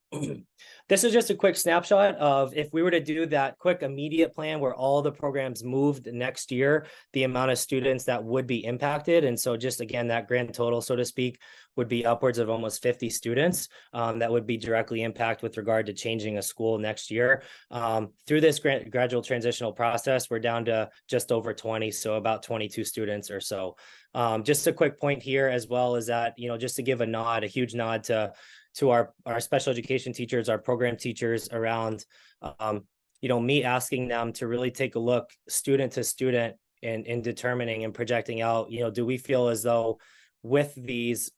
C: This is just a quick snapshot of if we were to do that quick immediate plan where all the programs moved next year, the amount of students that would be impacted. And so just again, that grand total, so to speak, would be upwards of almost 50 students that would be directly impacted with regard to changing a school next year. Through this gradual transitional process, we're down to just over 20, so about 22 students or so. Just a quick point here as well is that, just to give a huge nod to our special education teachers, our program teachers around, me asking them to really take a look student to student in determining and projecting out, do we feel as though with these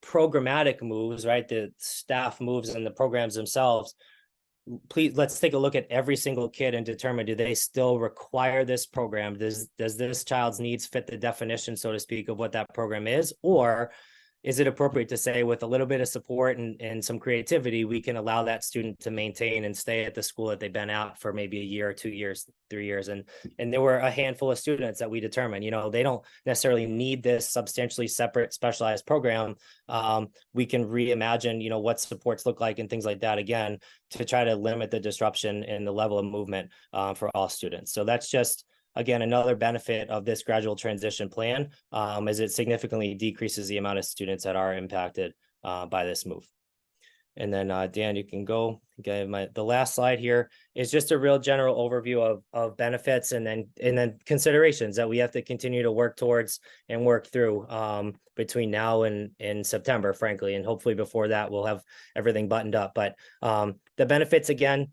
C: programmatic moves, right, the staff moves and the programs themselves, please, let's take a look at every single kid and determine, do they still require this program? Does this child's needs fit the definition, so to speak, of what that program is? Or is it appropriate to say with a little bit of support and some creativity, we can allow that student to maintain and stay at the school that they've been at for maybe a year, 2 years, 3 years? And there were a handful of students that we determined, they don't necessarily need this substantially separate specialized program. We can reimagine, what supports look like and things like that, again, to try to limit the disruption in the level of movement for all students. So that's just, again, another benefit of this gradual transition plan, is it significantly decreases the amount of students that are impacted by this move. And then Dan, you can go. Okay, the last slide here is just a real general overview of benefits and then considerations that we have to continue to work towards and work through between now and September, frankly, and hopefully before that we'll have everything buttoned up. But the benefits, again,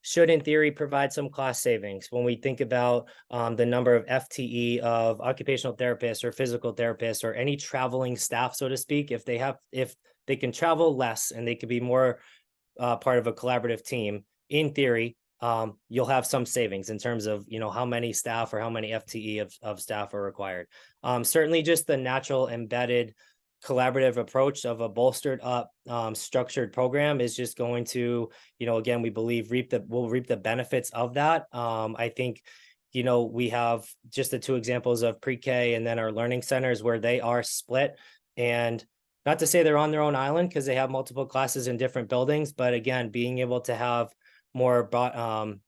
C: should in theory provide some cost savings. When we think about the number of FTE of occupational therapists or physical therapists or any traveling staff, so to speak, if they can travel less and they could be more part of a collaborative team, in theory, you'll have some savings in terms of, how many staff or how many FTE of staff are required. Certainly just the natural embedded collaborative approach of a bolstered up structured program is just going to, again, we believe we'll reap the benefits of that. I think, we have just the 2 examples of pre-K and then our learning centers where they are split, and not to say they're on their own island because they have multiple classes in different buildings, but again, being able to have more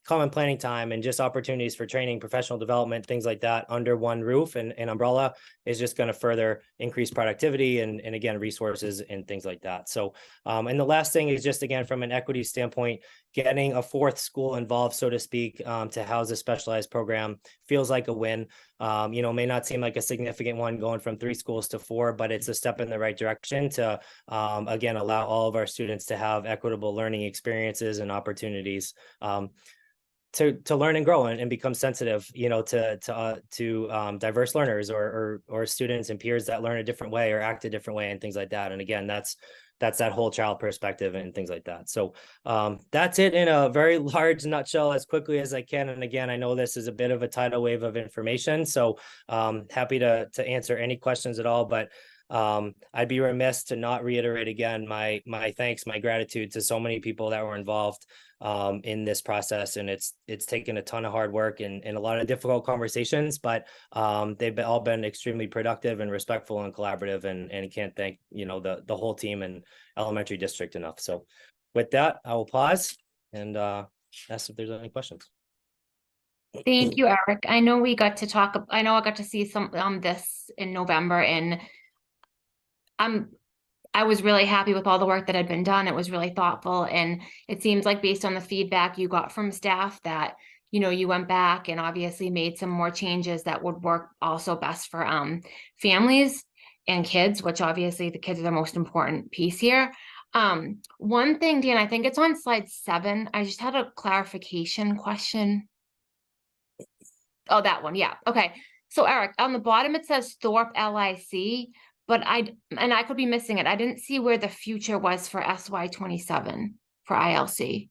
C: common planning time and just opportunities for training, professional development, things like that under one roof and umbrella is just going to further increase productivity and again, resources and things like that. So, and the last thing is just, again, from an equity standpoint, getting a 4th school involved, so to speak, to house a specialized program feels like a win. May not seem like a significant one going from 3 schools to 4, but it's a step in the right direction to, again, allow all of our students to have equitable learning experiences and opportunities to learn and grow and become sensitive, to diverse learners or students and peers that learn a different way or act a different way and things like that. And again, that's that whole child perspective and things like that. So that's it in a very large nutshell as quickly as I can. And again, I know this is a bit of a tidal wave of information, so happy to answer any questions at all, but I'd be remiss to not reiterate again my thanks, my gratitude to so many people that were involved in this process. And it's taken a ton of hard work and a lot of difficult conversations, but they've all been extremely productive and respectful and collaborative, and I can't thank the whole team and elementary district enough. So with that, I will pause and ask if there's any questions.
A: Thank you, Eric. I know we got to talk, I know I got to see some this in November, and I was really happy with all the work that had been done. It was really thoughtful, and it seems like based on the feedback you got from staff that, you know, you went back and obviously made some more changes that would work also best for families and kids, which obviously the kids are the most important piece here. One thing, Dan, I think it's on slide 7. I just had a clarification question. Oh, that one. Yeah. Okay. So Eric, on the bottom, it says Thorpe LIC, but I could be missing it. I didn't see where the future was for SY27 for ILC.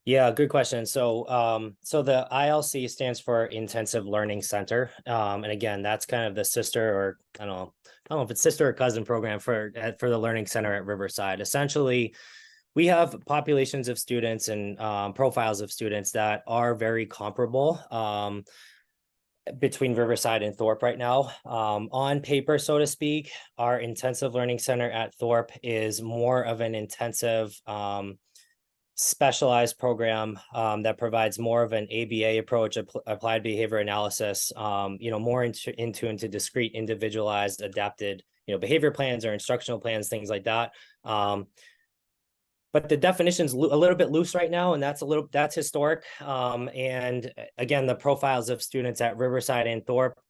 C: Yeah, good question. So, so the ILC stands for Intensive Learning Center. And again, that's kind of the sister, or I don't know if it's sister or cousin program for the Learning Center at Riverside. Essentially, we have populations of students and profiles of students that are very comparable between Riverside and Thorpe right now. On paper, so to speak, our Intensive Learning Center at Thorpe is more of an intensive specialized program that provides more of an ABA approach, applied behavior analysis, you know, more into discrete, individualized, adapted, you know, behavior plans or instructional plans, things like that. But the definition's a little bit loose right now, and that's historic. And again, the profiles of students at Riverside and Thorpe,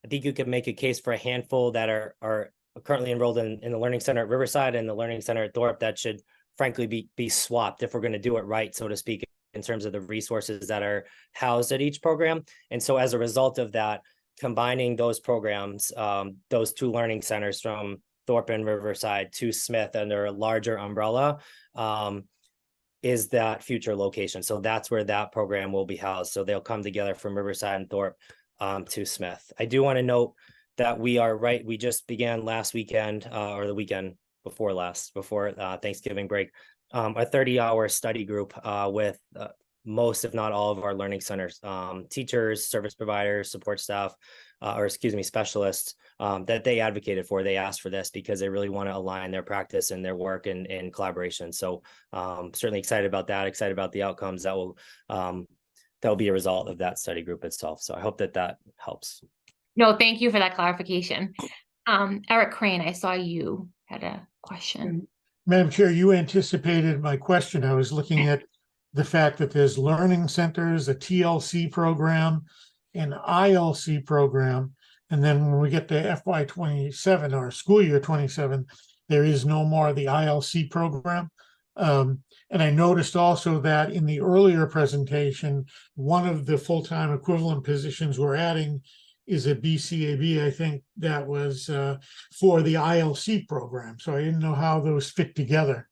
C: I think you could make a case for a handful that are currently enrolled in the Learning Center at Riverside and the Learning Center at Thorpe that should frankly be swapped if we're going to do it right, so to speak, in terms of the resources that are housed at each program. And so as a result of that, combining those programs, those 2 learning centers from Thorpe and Riverside to Smith under a larger umbrella, is that future location. So that's where that program will be housed. So they'll come together from Riverside and Thorpe to Smith. I do want to note that we just began last weekend or the weekend before Thanksgiving break, a 30-hour study group with most, if not all, of our learning centers, teachers, service providers, support staff, specialists that they advocated for. They asked for this because they really want to align their practice and their work in collaboration. So certainly excited about that, excited about the outcomes that will be a result of that study group itself. So I hope that helps.
A: No, thank you for that clarification. Eric Crane, I saw you had a question.
E: Madam Chair, you anticipated my question. I was looking at the fact that there's learning centers, a TLC program, an ILC program, and then when we get to FY27 or school year 27, there is no more of the ILC program. And I noticed also that in the earlier presentation, one of the full-time equivalent positions we're adding is a BCAB, I think that was for the ILC program. So I didn't know how those fit together.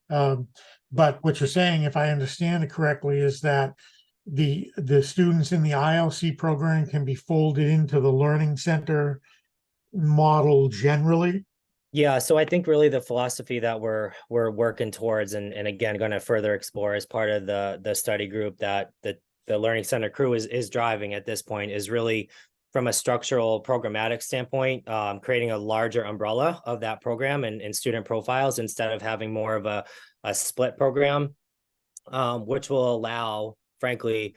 E: But what you're saying, if I understand it correctly, is that the students in the ILC program can be folded into the Learning Center model generally.
C: Yeah, so I think really the philosophy that we're working towards, and again going to further explore as part of the study group that the Learning Center crew is driving at this point, is really from a structural programmatic standpoint, creating a larger umbrella of that program and student profiles instead of having more of a split program, which will allow, frankly,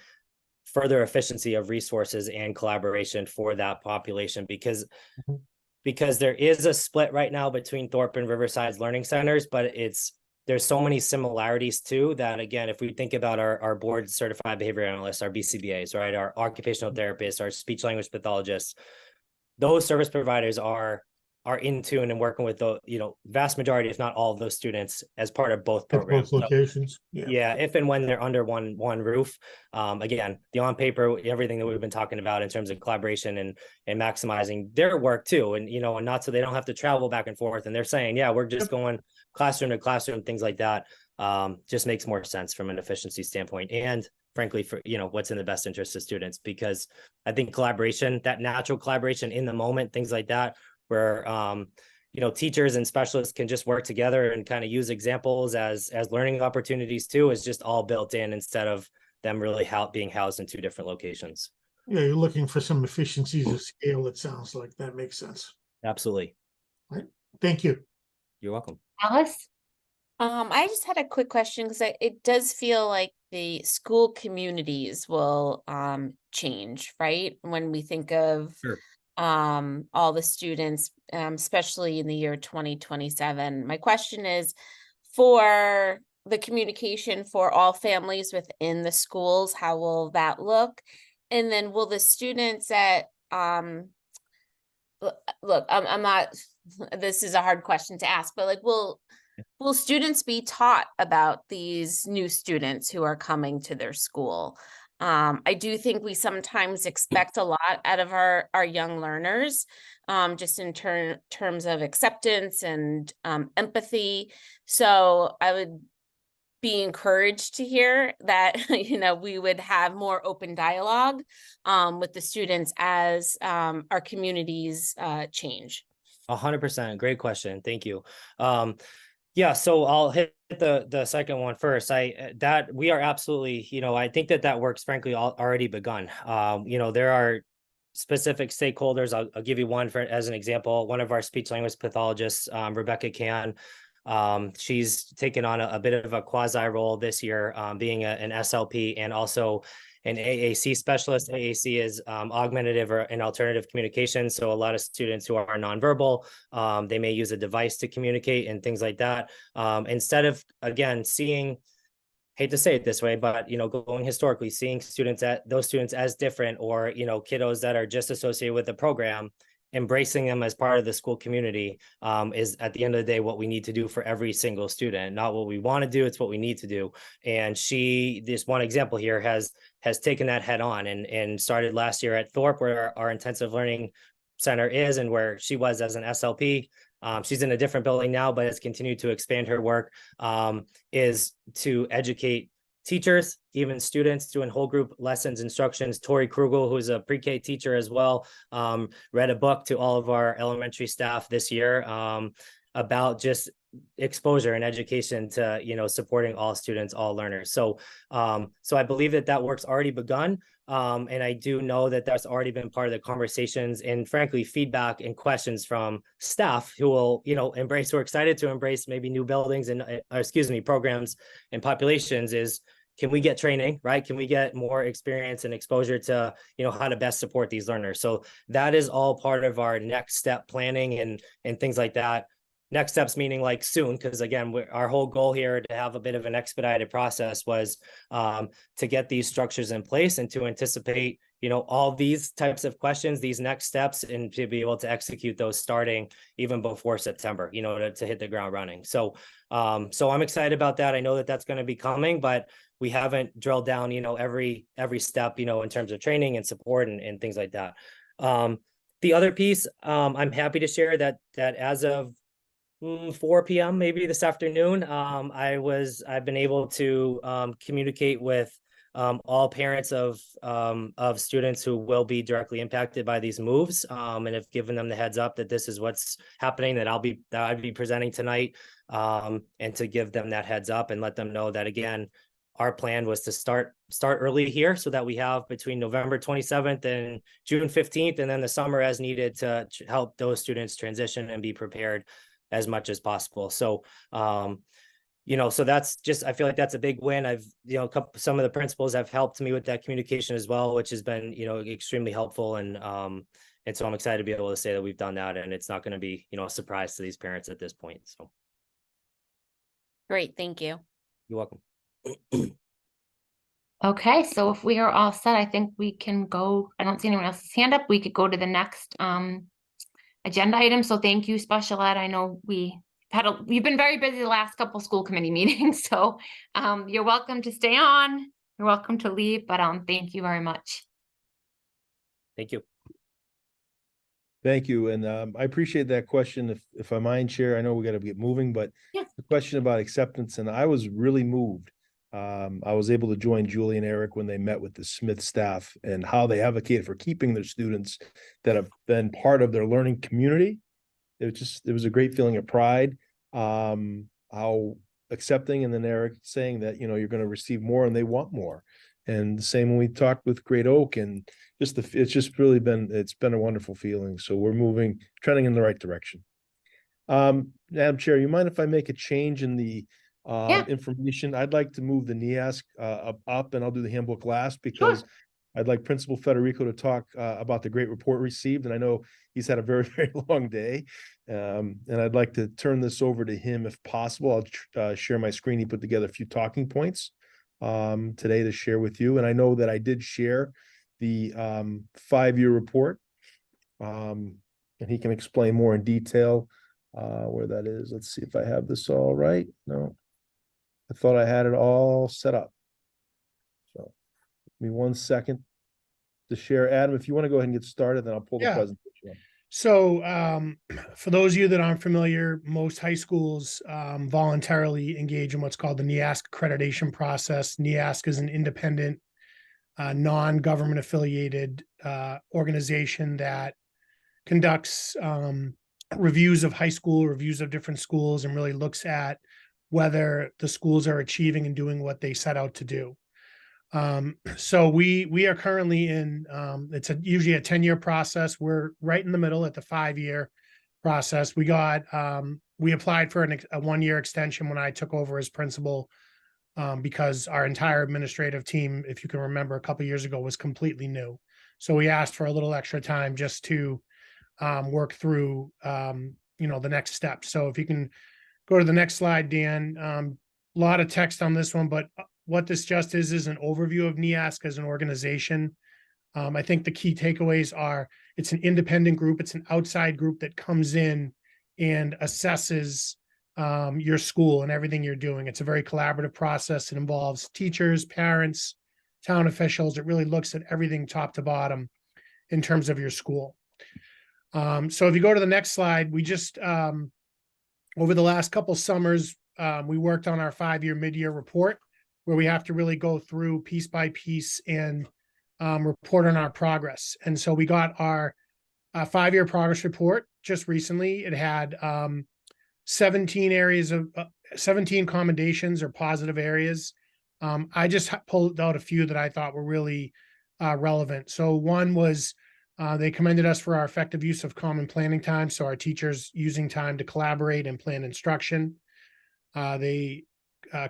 C: further efficiency of resources and collaboration for that population, because there is a split right now between Thorpe and Riverside's learning centers, but there's so many similarities too that, again, if we think about our board certified behavior analysts, our BCBAs, right, our occupational therapists, our speech language pathologists, those service providers are in tune and working with the, vast majority, if not all of those students as part of both programs.
E: Both locations.
C: So, yeah, if and when they're under one roof. Again, the on paper, everything that we've been talking about in terms of collaboration and maximizing their work too, and and not so they don't have to travel back and forth. And they're saying, yeah, we're just going classroom to classroom, things like that. Just makes more sense from an efficiency standpoint, and frankly, for what's in the best interest of students, because I think collaboration, that natural collaboration in the moment, things like that, where teachers and specialists can just work together and kind of use examples as learning opportunities too, is just all built in instead of them really being housed in 2 different locations.
E: Yeah, you're looking for some efficiencies of scale. It sounds like that makes sense.
C: Absolutely.
E: All right. Thank you.
C: You're welcome.
A: Alice?
G: I just had a quick question because it does feel like the school communities will change, right? When we think of
C: Sure.
G: all the students, especially in the year 2027. My question is, for the communication for all families within the schools, how will that look? And then will the students at look, I'm not, this is a hard question to ask, but like, will students be taught about these new students who are coming to their school? I do think we sometimes expect a lot out of our young learners, just in terms of acceptance and empathy. So I would be encouraged to hear that, you know, we would have more open dialogue with the students as our communities change.
C: 100%. Great question. Thank you. Yeah, so I'll hit the second one first. That we are absolutely, you know, I think that works, frankly, already begun. You know, there are specific stakeholders. I'll give you one as an example. One of our speech language pathologists, Rebecca Can, she's taken on a bit of a quasi role this year, being an SLP and also an AAC specialist. AAC is augmentative or an alternative communication. So a lot of students who are nonverbal, they may use a device to communicate and things like that. Instead of, again, seeing, hate to say it this way, but, you know, going historically, seeing those students as different, or, you know, kiddos that are just associated with the program, embracing them as part of the school community is, at the end of the day, what we need to do for every single student. Not what we want to do, it's what we need to do. And this one example here has taken that head on and started last year at Thorpe, where our intensive learning center is, and where she was as an SLP. She's in a different building now, but has continued to expand her work, is to educate teachers, even students, doing whole group lessons, instructions. Tori Krugel, who's a pre-K teacher as well, read a book to all of our elementary staff this year about just exposure and education to, you know, supporting all students, all learners. So I believe that work's already begun. And I do know that that's already been part of the conversations and, frankly, feedback and questions from staff who will, you know, who are excited to embrace maybe new buildings and, programs and populations is, can we get training, right? Can we get more experience and exposure to, you know, how to best support these learners? So that is all part of our next step planning and things like that. Next steps meaning like soon, because again, our whole goal here to have a bit of an expedited process was to get these structures in place and to anticipate, you know, all these types of questions, these next steps, and to be able to execute those starting even before September, you know, to hit the ground running. So I'm excited about that. I know that that's going to be coming, but we haven't drilled down, you know, every step, you know, in terms of training and support and things like that. The other piece, I'm happy to share that as of 4 p.m. maybe this afternoon, I've been able to communicate with all parents of students who will be directly impacted by these moves, and have given them the heads up that this is what's happening, that I'd be presenting tonight, and to give them that heads up and let them know that, again, our plan was to start early here so that we have between November 27th and June 15th, and then the summer as needed to help those students transition and be prepared as much as possible. So, you know, so that's just, I feel like that's a big win. You know, some of the principals have helped me with that communication as well, which has been, you know, extremely helpful. And so I'm excited to be able to say that we've done that, and it's not going to be, you know, a surprise to these parents at this point. So.
G: Great. Thank you.
C: You're welcome.
A: Okay, so if we are all set, I think we can go. I don't see anyone else's hand up. We could go to the next agenda item. So thank you, Special Ed. I know we've been very busy the last couple school committee meetings. So you're welcome to stay on. You're welcome to leave, but thank you very much.
C: Thank you.
B: Thank you. And I appreciate that question. If I mind, Chair, I know we got to get moving, but
A: yeah,
B: the question about acceptance, and I was really moved. I was able to join Julie and Eric when they met with the Smith staff and how they advocated for keeping their students that have been part of their learning community. It was a great feeling of pride. How accepting, and then Eric saying that, you know, you're going to receive more and they want more. And the same when we talked with Great Oak, and it's just really been a wonderful feeling. So we're trending in the right direction. Madam Chair, you mind if I make a change in the
A: Yeah.
B: information. I'd like to move the NEASC up, and I'll do the handbook last because I'd like Principal Federico to talk about the great report received, and I know he's had a very, very long day. And I'd like to turn this over to him if possible. I'll share my screen. He put together a few talking points today to share with you. And I know that I did share the 5-year report, and he can explain more in detail where that is. Let's see if I have this all right. No, I thought I had it all set up. So give me 1 second to share. Adam, if you want to go ahead and get started, then I'll pull the presentation up.
I: So for those of you that aren't familiar, most high schools voluntarily engage in what's called the NEASC accreditation process. NEASC is an independent, non-government affiliated organization that conducts reviews of high school, reviews of different schools, and really looks at whether the schools are achieving and doing what they set out to do. So we are currently in, it's usually a 10-year process. We're right in the middle at the 5-year process. We applied for a 1-year extension when I took over as principal, because our entire administrative team, if you can remember, a couple of years ago was completely new. So we asked for a little extra time just to work through, the next step. So if you can go to the next slide, Dan, a lot of text on this one, but what this just is an overview of NEASC as an organization. I think the key takeaways are it's an independent group. It's an outside group that comes in and assesses your school and everything you're doing. It's a very collaborative process. It involves teachers, parents, town officials. It really looks at everything top to bottom in terms of your school. So if you go to the next slide, we just, over the last couple summers, we worked on our 5-year mid-year report, where we have to really go through piece by piece and report on our progress. And so we got our 5-year progress report just recently. It had 17 commendations or positive areas. I just pulled out a few that I thought were really relevant. So one was they commended us for our effective use of common planning time. So our teachers using time to collaborate and plan instruction. They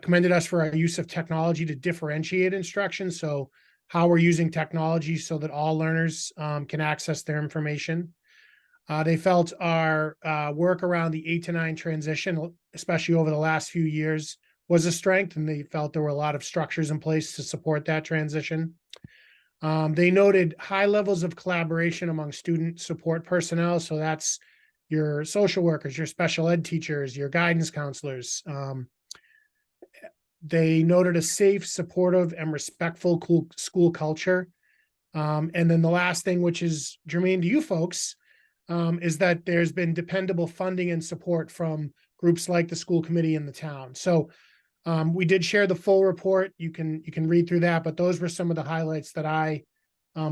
I: commended us for our use of technology to differentiate instruction. So how we're using technology so that all learners can access their information. They felt our work around the 8 to 9 transition, especially over the last few years, was a strength, and they felt there were a lot of structures in place to support that transition. They noted high levels of collaboration among student support personnel. So that's your social workers, your special ed teachers, your guidance counselors. They noted a safe, supportive, and respectful school culture. And then the last thing, which is germane to you folks, is that there's been dependable funding and support from groups like the school committee in the town. So we did share the full report. You can read through that, but those were some of the highlights that I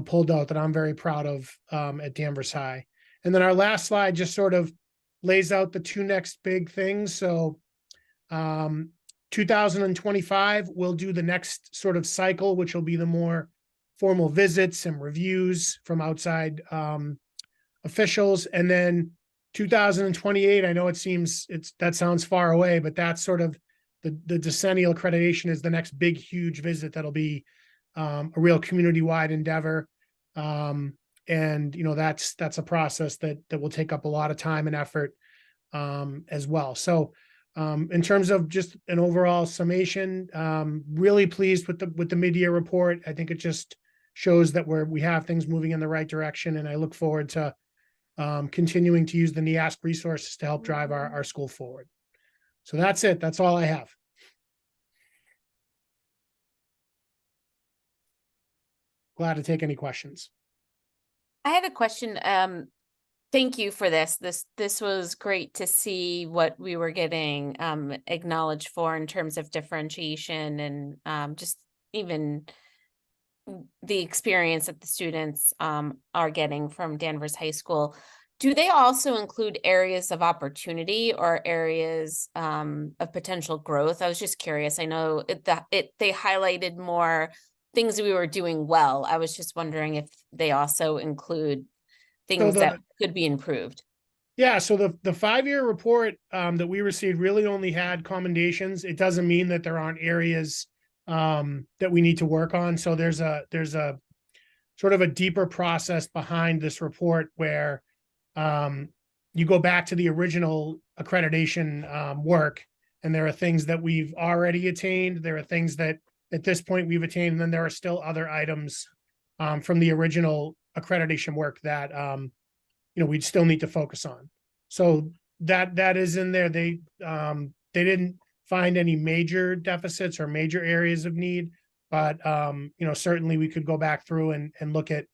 I: pulled out that I'm very proud of at Danvers High. And then our last slide just sort of lays out the 2 next big things. So 2025, we'll do the next sort of cycle, which will be the more formal visits and reviews from outside officials. And then 2028, I know that sounds far away, but that's sort of the decennial accreditation is the next big, huge visit. That'll be a real community-wide endeavor. And that's a process that will take up a lot of time and effort as well. So in terms of just an overall summation, really pleased with the mid-year report. I think it just shows that we have things moving in the right direction, and I look forward to continuing to use the NEASC resources to help drive our school forward. So that's it. That's all I have. Glad to take any questions.
G: I had a question. Thank you for this. This was great to see what we were getting acknowledged for in terms of differentiation and just even the experience that the students are getting from Danvers High School. Do they also include areas of opportunity or areas of potential growth? I was just curious. I know they highlighted more things we were doing well. I was just wondering if they also include things that could be improved.
I: Yeah, so the 5-year report that we received really only had commendations. It doesn't mean that there aren't areas that we need to work on. So there's a sort of a deeper process behind this report where you go back to the original accreditation work, and there are things that we've already attained. There are things that at this point we've attained, and then there are still other items from the original accreditation work that we'd still need to focus on. So that is in there. They didn't find any major deficits or major areas of need, but certainly we could go back through and look at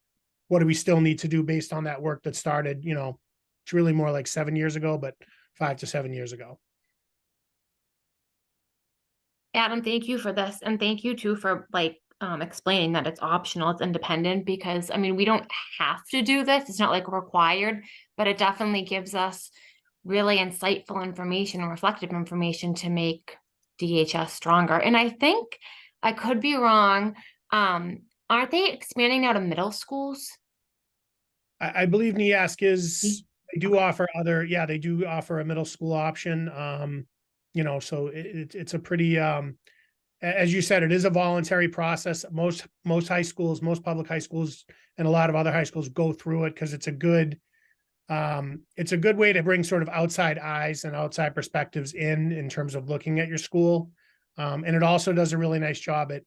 I: what do we still need to do based on that work that started, it's really more like 7 years ago, but 5 to 7 years ago.
A: Adam, thank you for this. And thank you too for explaining that it's optional, it's independent, because I mean, we don't have to do this. It's not like required, but it definitely gives us really insightful information and reflective information to make DHS stronger. And I think, I could be wrong, aren't they expanding now to middle schools?
I: I believe NEASC is, they do offer they do offer a middle school option. So it's a pretty, as you said, it is a voluntary process. Most high schools, most public high schools, and a lot of other high schools go through it because it's a good way to bring sort of outside eyes and outside perspectives in terms of looking at your school. And it also does a really nice job at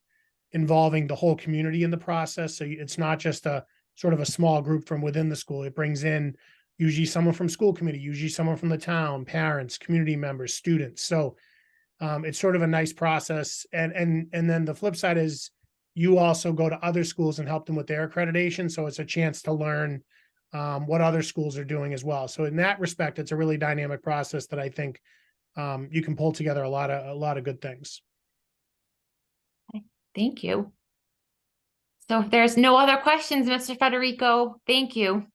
I: involving the whole community in the process. So it's not just a sort of a small group from within the school. It brings in usually someone from school committee, usually someone from the town, parents, community members, students. So it's sort of a nice process. And then the flip side is you also go to other schools and help them with their accreditation. So it's a chance to learn what other schools are doing as well. So in that respect, it's a really dynamic process that I think you can pull together a lot of good things.
A: Thank you. So if there's no other questions, Mr. Federico, thank you.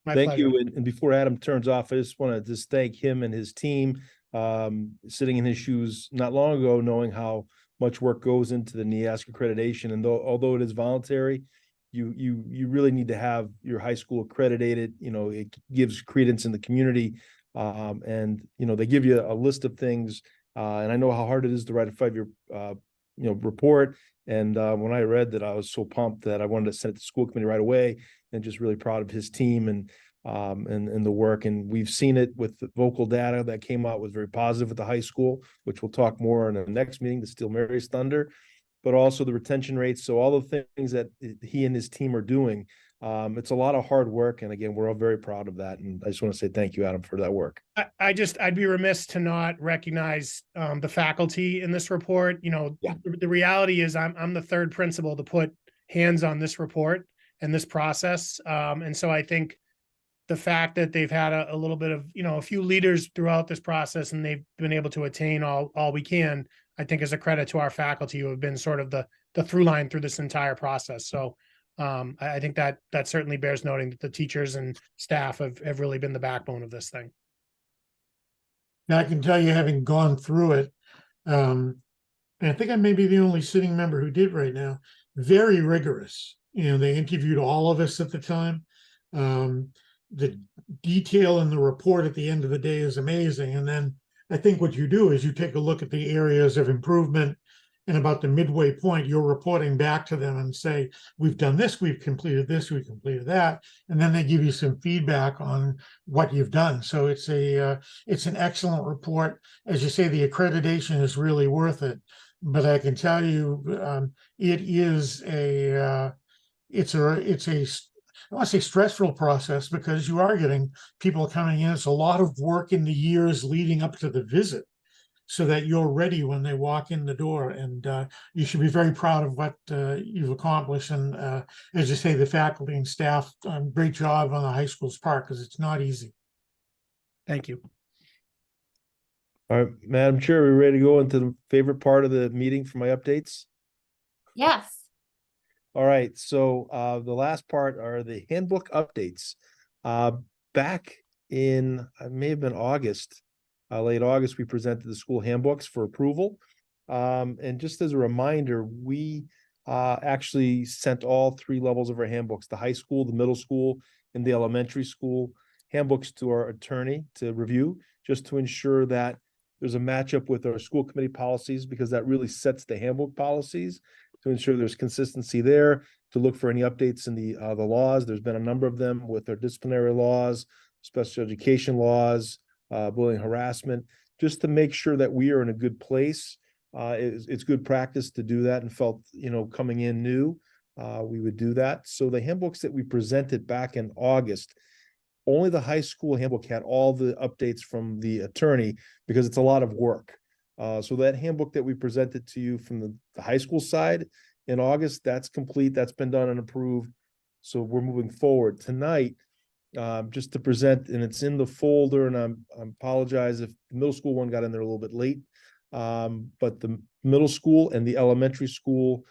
B: Thank you. And before Adam turns off, I just want to thank him and his team, sitting in his shoes not long ago, knowing how much work goes into the NEASC accreditation. And although it is voluntary, you really need to have your high school accredited. It gives credence in the community. And they give you a list of things. And I know how hard it is to write a 5-year report. And when I read that, I was so pumped that I wanted to send it to school committee right away, and just really proud of his team and the work. And we've seen it with the vocal data that came out was very positive at the high school, which we'll talk more in the next meeting, the Steel Mary's Thunder, but also the retention rates. So all the things that he and his team are doing, it's a lot of hard work. And again, we're all very proud of that. And I just want to say thank you, Adam, for that work.
I: I'd be remiss to not recognize the faculty in this report. The reality is I'm the third principal to put hands on this report and this process. And so I think the fact that they've had a little bit of, a few leaders throughout this process, and they've been able to attain all we can, I think is a credit to our faculty who have been sort of the through line through this entire process. So I think that certainly bears noting that the teachers and staff have really been the backbone of this thing.
E: Now I can tell you, having gone through it, and I think I may be the only sitting member who did right now, very rigorous. They interviewed all of us at the time. The detail in the report at the end of the day is amazing. And then I think what you do is you take a look at the areas of improvement, and about the midway point, you're reporting back to them and say, we've done this, we've completed this, we've completed that. And then they give you some feedback on what you've done. So it's an excellent report. As you say, the accreditation is really worth it. But I can tell you, it is it's a I want to say stressful process, because you are getting people coming in. It's a lot of work in the years leading up to the visit, so that you're ready when they walk in the door. And you should be very proud of what you've accomplished. And as you say, the faculty and staff, great job on the high school's part, because it's not easy.
I: Thank you.
B: All right, Madam Chair, are we ready to go into the favorite part of the meeting for my updates?
A: Yes.
B: All right, so the last part are the handbook updates. Back in, it may have been August, late August, we presented the school handbooks for approval. And just as a reminder, we actually sent all 3 levels of our handbooks, the high school, the middle school, and the elementary school handbooks to our attorney to review, just to ensure that there's a matchup with our school committee policies, because that really sets the handbook policies, to ensure there's consistency there, to look for any updates in the laws. There's been a number of them with our disciplinary laws, special education laws, bullying, harassment, just to make sure that we are in a good place. It's good practice to do that, and felt, coming in new, we would do that. So the handbooks that we presented back in August, only the high school handbook had all the updates from the attorney, because it's a lot of work. So that handbook that we presented to you from the high school side in August, that's complete, that's been done and approved. So we're moving forward tonight, just to present, and it's in the folder, and I apologize if the middle school one got in there a little bit late. But the middle school and the elementary school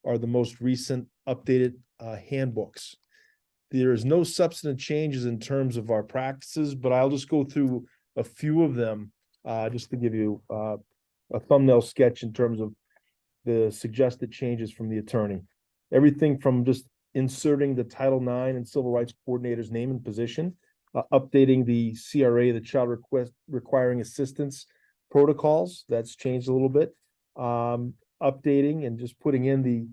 B: are the most recent updated handbooks. There is no substantive changes in terms of our practices, but I'll just go through a few of them, just to give you a thumbnail sketch in terms of the suggested changes from the attorney. Everything from just inserting the Title IX and Civil Rights Coordinator's name and position, updating the CRA, the Child Requiring Assistance protocols, that's changed a little bit. Updating and just putting in the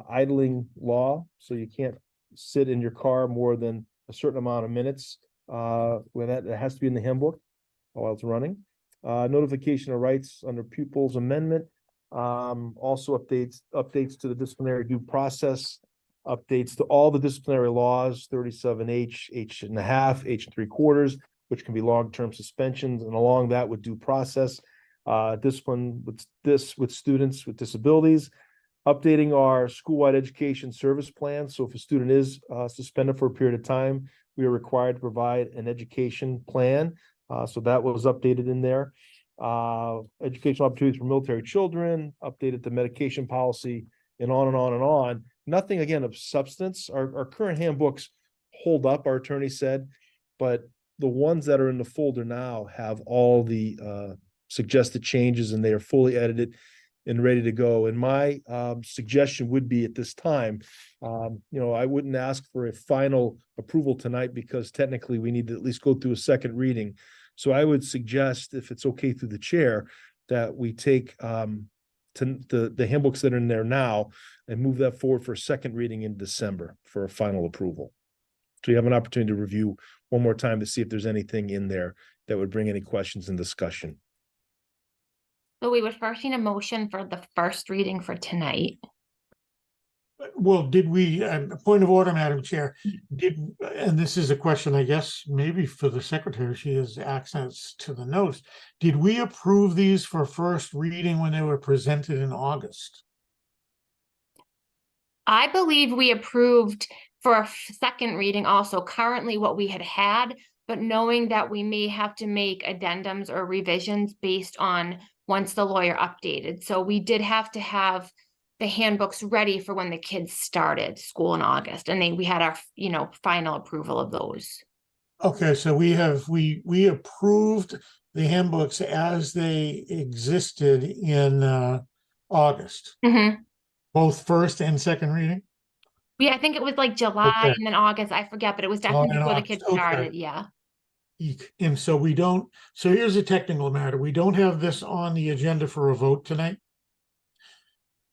B: idling law, so you can't sit in your car more than a certain amount of minutes, when that has to be in the handbook while it's running. Notification of rights under pupils amendment. Also updates to the disciplinary due process, updates to all the disciplinary laws, 37H, H.5, H.75, which can be long-term suspensions, and along that with due process, discipline with students with disabilities, updating our school-wide education service plan. So if a student is suspended for a period of time, we are required to provide an education plan. So that was updated in there. Educational opportunities for military children, updated the medication policy, and on and on and on. Nothing, again, of substance. Our current handbooks hold up, our attorney said, but the ones that are in the folder now have all the suggested changes, and they are fully edited and ready to go. And my suggestion would be, at this time, I wouldn't ask for a final approval tonight, because technically we need to at least go through a second reading. So I would suggest, if it's okay through the chair, that we take the handbooks that are in there now and move that forward for a second reading in December for a final approval. So you have an opportunity to review one more time to see if there's anything in there that would bring any questions and discussion.
A: So we would first need a motion for the first reading for tonight.
E: Well, did we, point of order, Madam Chair, and this is a question, I guess, maybe for the secretary, she has access to the notes. Did we approve these for first reading when they were presented in August?
A: I believe we approved for a second reading also currently what we had, but knowing that we may have to make addendums or revisions based on once the lawyer updated. So we did have to have the handbooks ready for when the kids started school in August, and we had our, final approval of those.
E: Okay, so we approved the handbooks as they existed in August, both first and second reading.
A: Yeah, I think it was like July and then August. I forget, but it was definitely before the kids started. Yeah.
E: And so so here's a technical matter. We don't have this on the agenda for a vote tonight.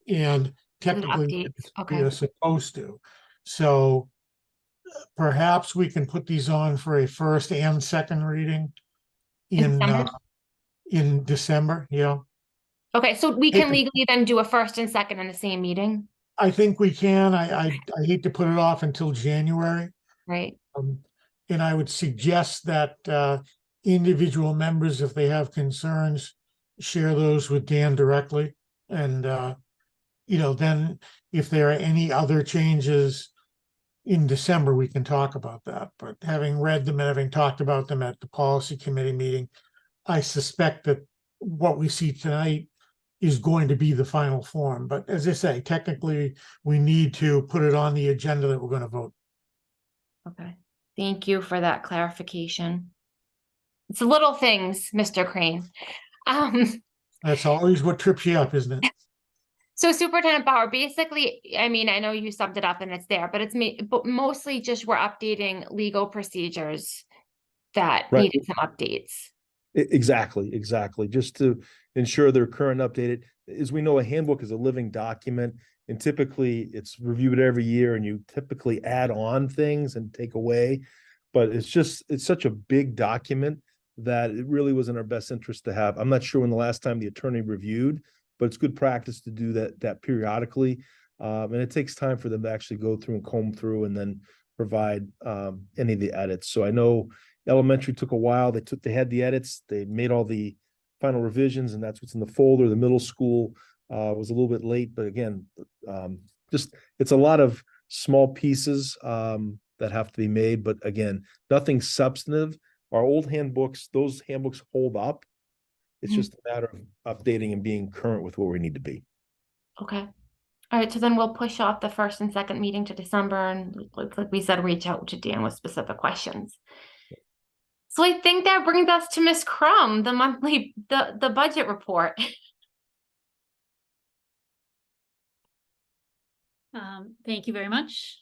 E: And technically we are supposed to. So perhaps we can put these on for a first and second reading in December. Yeah.
A: Okay, so we can legally then do a first and second in the same meeting?
E: I think we can. I hate to put it off until January.
A: Right.
E: And I would suggest that individual members, if they have concerns, share those with Dan directly. And then if there are any other changes in December, we can talk about that. But having read them and having talked about them at the policy committee meeting, I suspect that what we see tonight is going to be the final form. But as I say, technically, we need to put it on the agenda that we're going to vote.
A: Okay. Thank you for that clarification. It's the little things, Mr. Crane.
E: That's always what trips you up, isn't it?
A: So Superintendent Bauer, basically, I mean, I know you summed it up and it's there, but but mostly just we're updating legal procedures that
B: Right.
A: needed some updates.
B: Exactly, just to ensure they're current and updated. As we know, a handbook is a living document, and typically it's reviewed every year, and you typically add on things and take away. But it's such a big document that it really was in our best interest to have. I'm not sure when the last time the attorney reviewed, but it's good practice to do that periodically. And it takes time for them to actually go through and comb through and then provide any of the edits. So I know elementary took a while. They had the edits, they made all the final revisions, and that's what's in the folder. The middle school was a little bit late, but again, just it's a lot of small pieces that have to be made. But again, nothing substantive. Our old handbooks, those handbooks hold up. It's just a matter of updating and being current with where we need to be.
A: Okay. All right, so then we'll push off the first and second meeting to December, and like we said, reach out to Dan with specific questions. So I think that brings us to Ms. Crum, the budget report.
J: Thank you very much.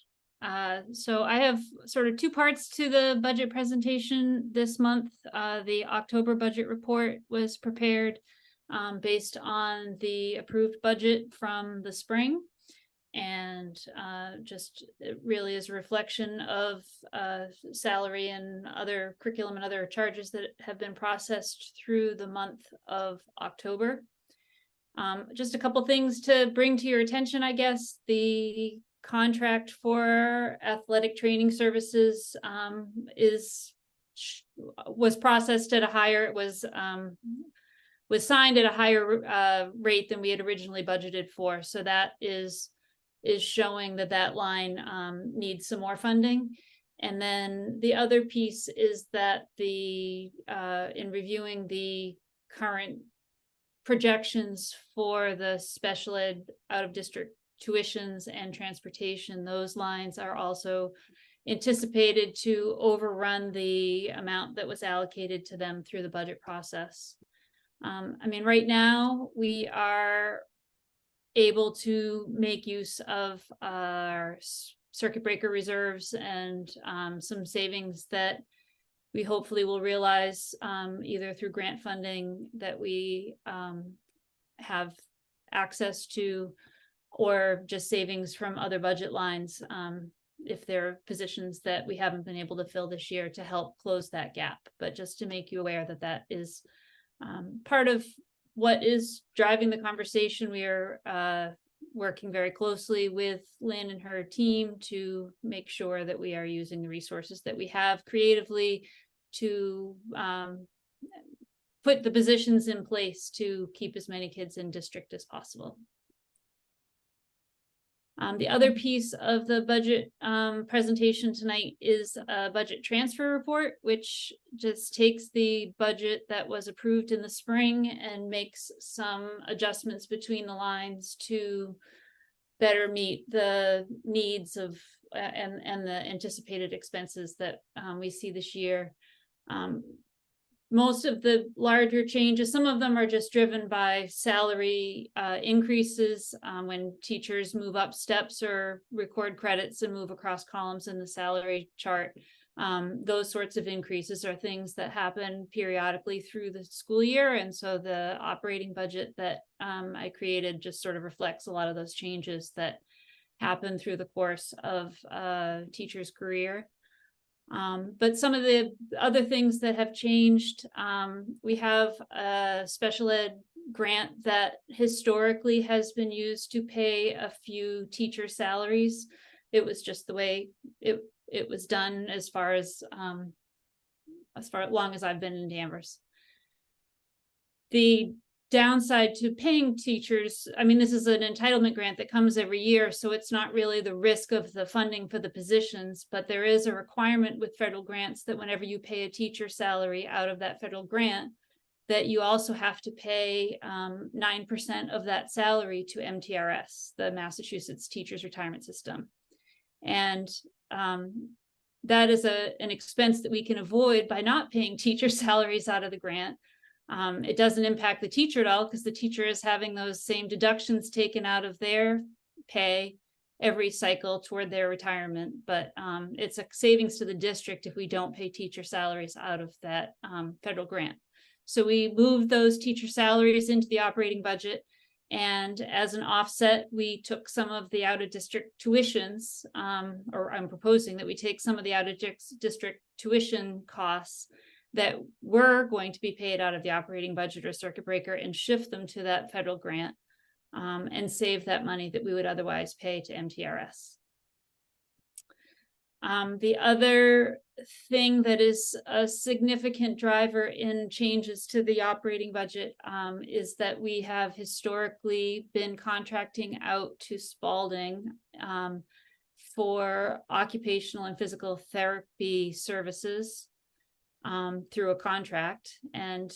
J: So I have sort of two parts to the budget presentation this month. The October budget report was prepared based on the approved budget from the spring. And just it really is a reflection of salary and other curriculum and other charges that have been processed through the month of October. Just a couple things to bring to your attention, I guess. The contract for athletic training services was processed at a higher, was signed at a higher rate than we had originally budgeted for. So that is showing that line needs some more funding. And then the other piece is that in reviewing the current projections for the special ed out of district tuitions and transportation, those lines are also anticipated to overrun the amount that was allocated to them through the budget process. I mean, right now we are able to make use of our circuit breaker reserves and some savings that we hopefully will realize either through grant funding that we have access to, or just savings from other budget lines if there are positions that we haven't been able to fill this year to help close that gap. But just to make you aware that that is part of what is driving the conversation. We are working very closely with Lynn and her team to make sure that we are using the resources that we have creatively to put the positions in place to keep as many kids in district as possible. The other piece of the budget presentation tonight is a budget transfer report, which just takes the budget that was approved in the spring and makes some adjustments between the lines to better meet the needs of and the anticipated expenses that we see this year. Most of the larger changes, some of them are just driven by salary increases when teachers move up steps or record credits and move across columns in the salary chart. Those sorts of increases are things that happen periodically through the school year. And so the operating budget that I created just sort of reflects a lot of those changes that happen through the course of a teacher's career. But some of the other things that have changed, we have a special ed grant that historically has been used to pay a few teacher salaries. It was just the way it was done as far long as I've been in Danvers. The downside to paying teachers, I mean, this is an entitlement grant that comes every year, so it's not really the risk of the funding for the positions, but there is a requirement with federal grants that whenever you pay a teacher salary out of that federal grant, that you also have to pay 9% of that salary to MTRS, the Massachusetts Teachers Retirement System. And that is an expense that we can avoid by not paying teacher salaries out of the grant. It doesn't impact the teacher at all because the teacher is having those same deductions taken out of their pay every cycle toward their retirement, but it's a savings to the district if we don't pay teacher salaries out of that federal grant. So we moved those teacher salaries into the operating budget. And as an offset, we took some of the out of district tuitions, or I'm proposing that we take some of the out of district tuition costs that were going to be paid out of the operating budget or circuit breaker and shift them to that federal grant, and save that money that we would otherwise pay to MTRS. The other thing that is a significant driver in changes to the operating budget is that we have historically been contracting out to Spalding for occupational and physical therapy services through a contract. And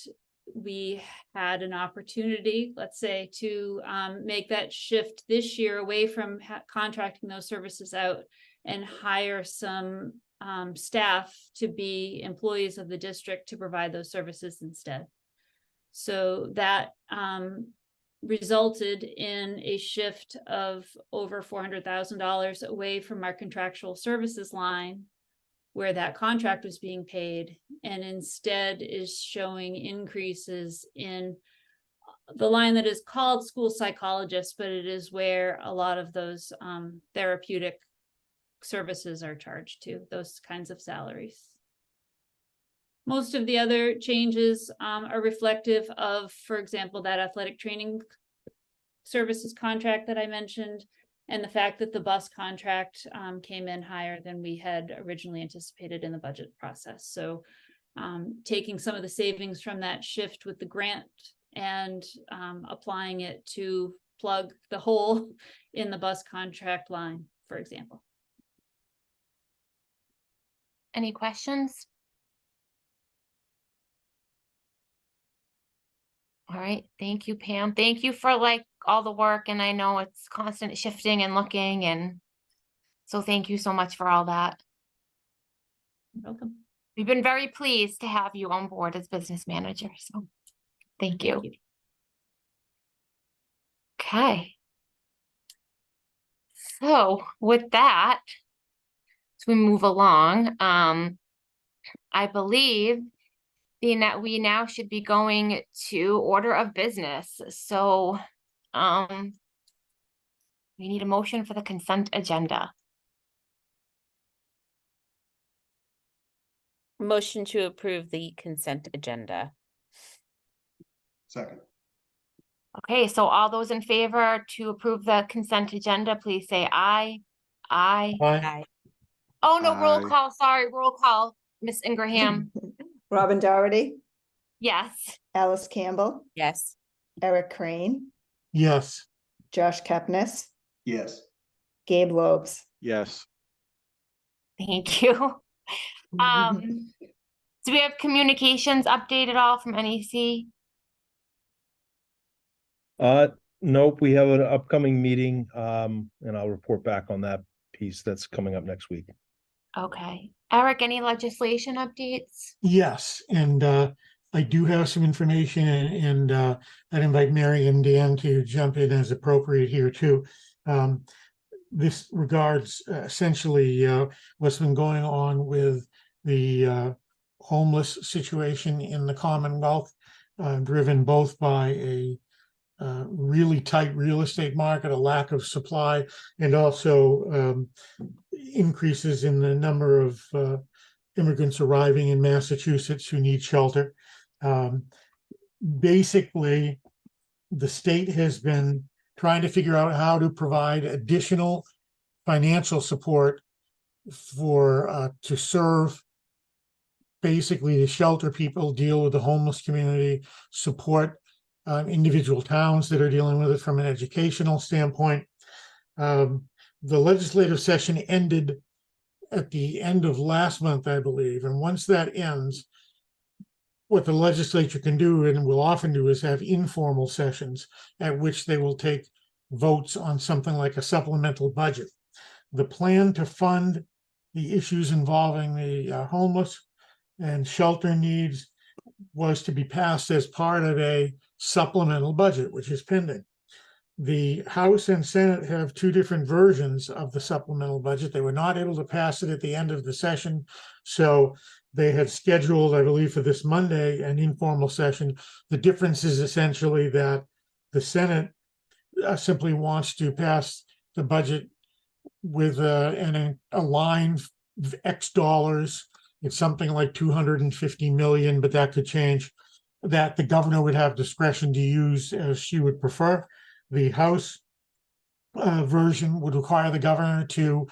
J: we had an opportunity, let's say, to make that shift this year away from contracting those services out and hire some staff to be employees of the district to provide those services instead. So that resulted in a shift of over $400,000 away from our contractual services line, where that contract was being paid, and instead is showing increases in the line that is called school psychologists, but it is where a lot of those therapeutic services are charged to, those kinds of salaries. Most of the other changes are reflective of, for example, that athletic training services contract that I mentioned, and the fact that the bus contract came in higher than we had originally anticipated in the budget process. So taking some of the savings from that shift with the grant and applying it to plug the hole in the bus contract line, for example.
A: Any questions? All right, thank you, Pam. Thank you for like all the work, and I know it's constant shifting and looking, and so thank you so much for all that.
J: You're welcome.
A: We've been very pleased to have you on board as business manager, so thank you. Okay. So with that, as we move along, I believe we now should be going to order of business. So we need a motion for the consent agenda.
G: Motion to approve the consent agenda.
H: Second.
A: Okay, so all those in favor to approve the consent agenda, please say aye. Aye.
G: Aye.
A: Oh, no, roll
F: Aye.
A: call, sorry, roll call. Miss Ingraham,
K: Robin Doherty,
A: yes.
K: Alice Campbell,
G: Yes.
K: Eric Crane,
E: Yes.
K: Josh Kepnes,
H: Yes.
K: Gabe Lobes.
F: Yes.
A: Thank you. Do we have communications update at all from NEC?
B: Nope, we have an upcoming meeting, and I'll report back on that piece that's coming up next week.
A: Okay. Eric, any legislation updates?
E: Yes, and I do have some information, and I'd invite Mary and Dan to jump in as appropriate here too. This regards essentially what's been going on with the homeless situation in the Commonwealth, driven both by a really tight real estate market, a lack of supply, and also increases in the number of immigrants arriving in Massachusetts who need shelter. Basically, the state has been trying to figure out how to provide additional financial support for to serve basically to shelter people, deal with the homeless community, support individual towns that are dealing with it from an educational standpoint. The legislative session ended at the end of last month, I believe. And once that ends, what the legislature can do and will often do is have informal sessions at which they will take votes on something like a supplemental budget. The plan to fund the issues involving the homeless and shelter needs was to be passed as part of a supplemental budget, which is pending. The House and Senate have two different versions of the supplemental budget. They were not able to pass it at the end of the session. So they had scheduled, I believe, for this Monday, an informal session. The difference is essentially that the Senate simply wants to pass the budget with a line of X dollars. It's something like 250 million, but that could change. That the governor would have discretion to use as she would prefer. The House version would require the governor to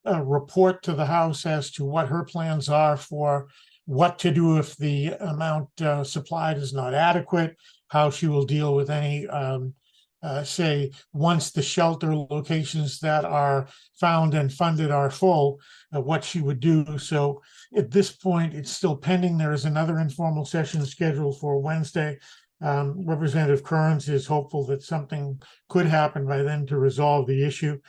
E: report to the House as to what her plans are for what to do if the amount supplied is not adequate, how she will deal with any, say, once the shelter locations that are found and funded are full, what she would do. So at this point, it's still pending. There is another informal session scheduled for Wednesday. Representative Kearns is hopeful that something could happen by then to resolve the issue.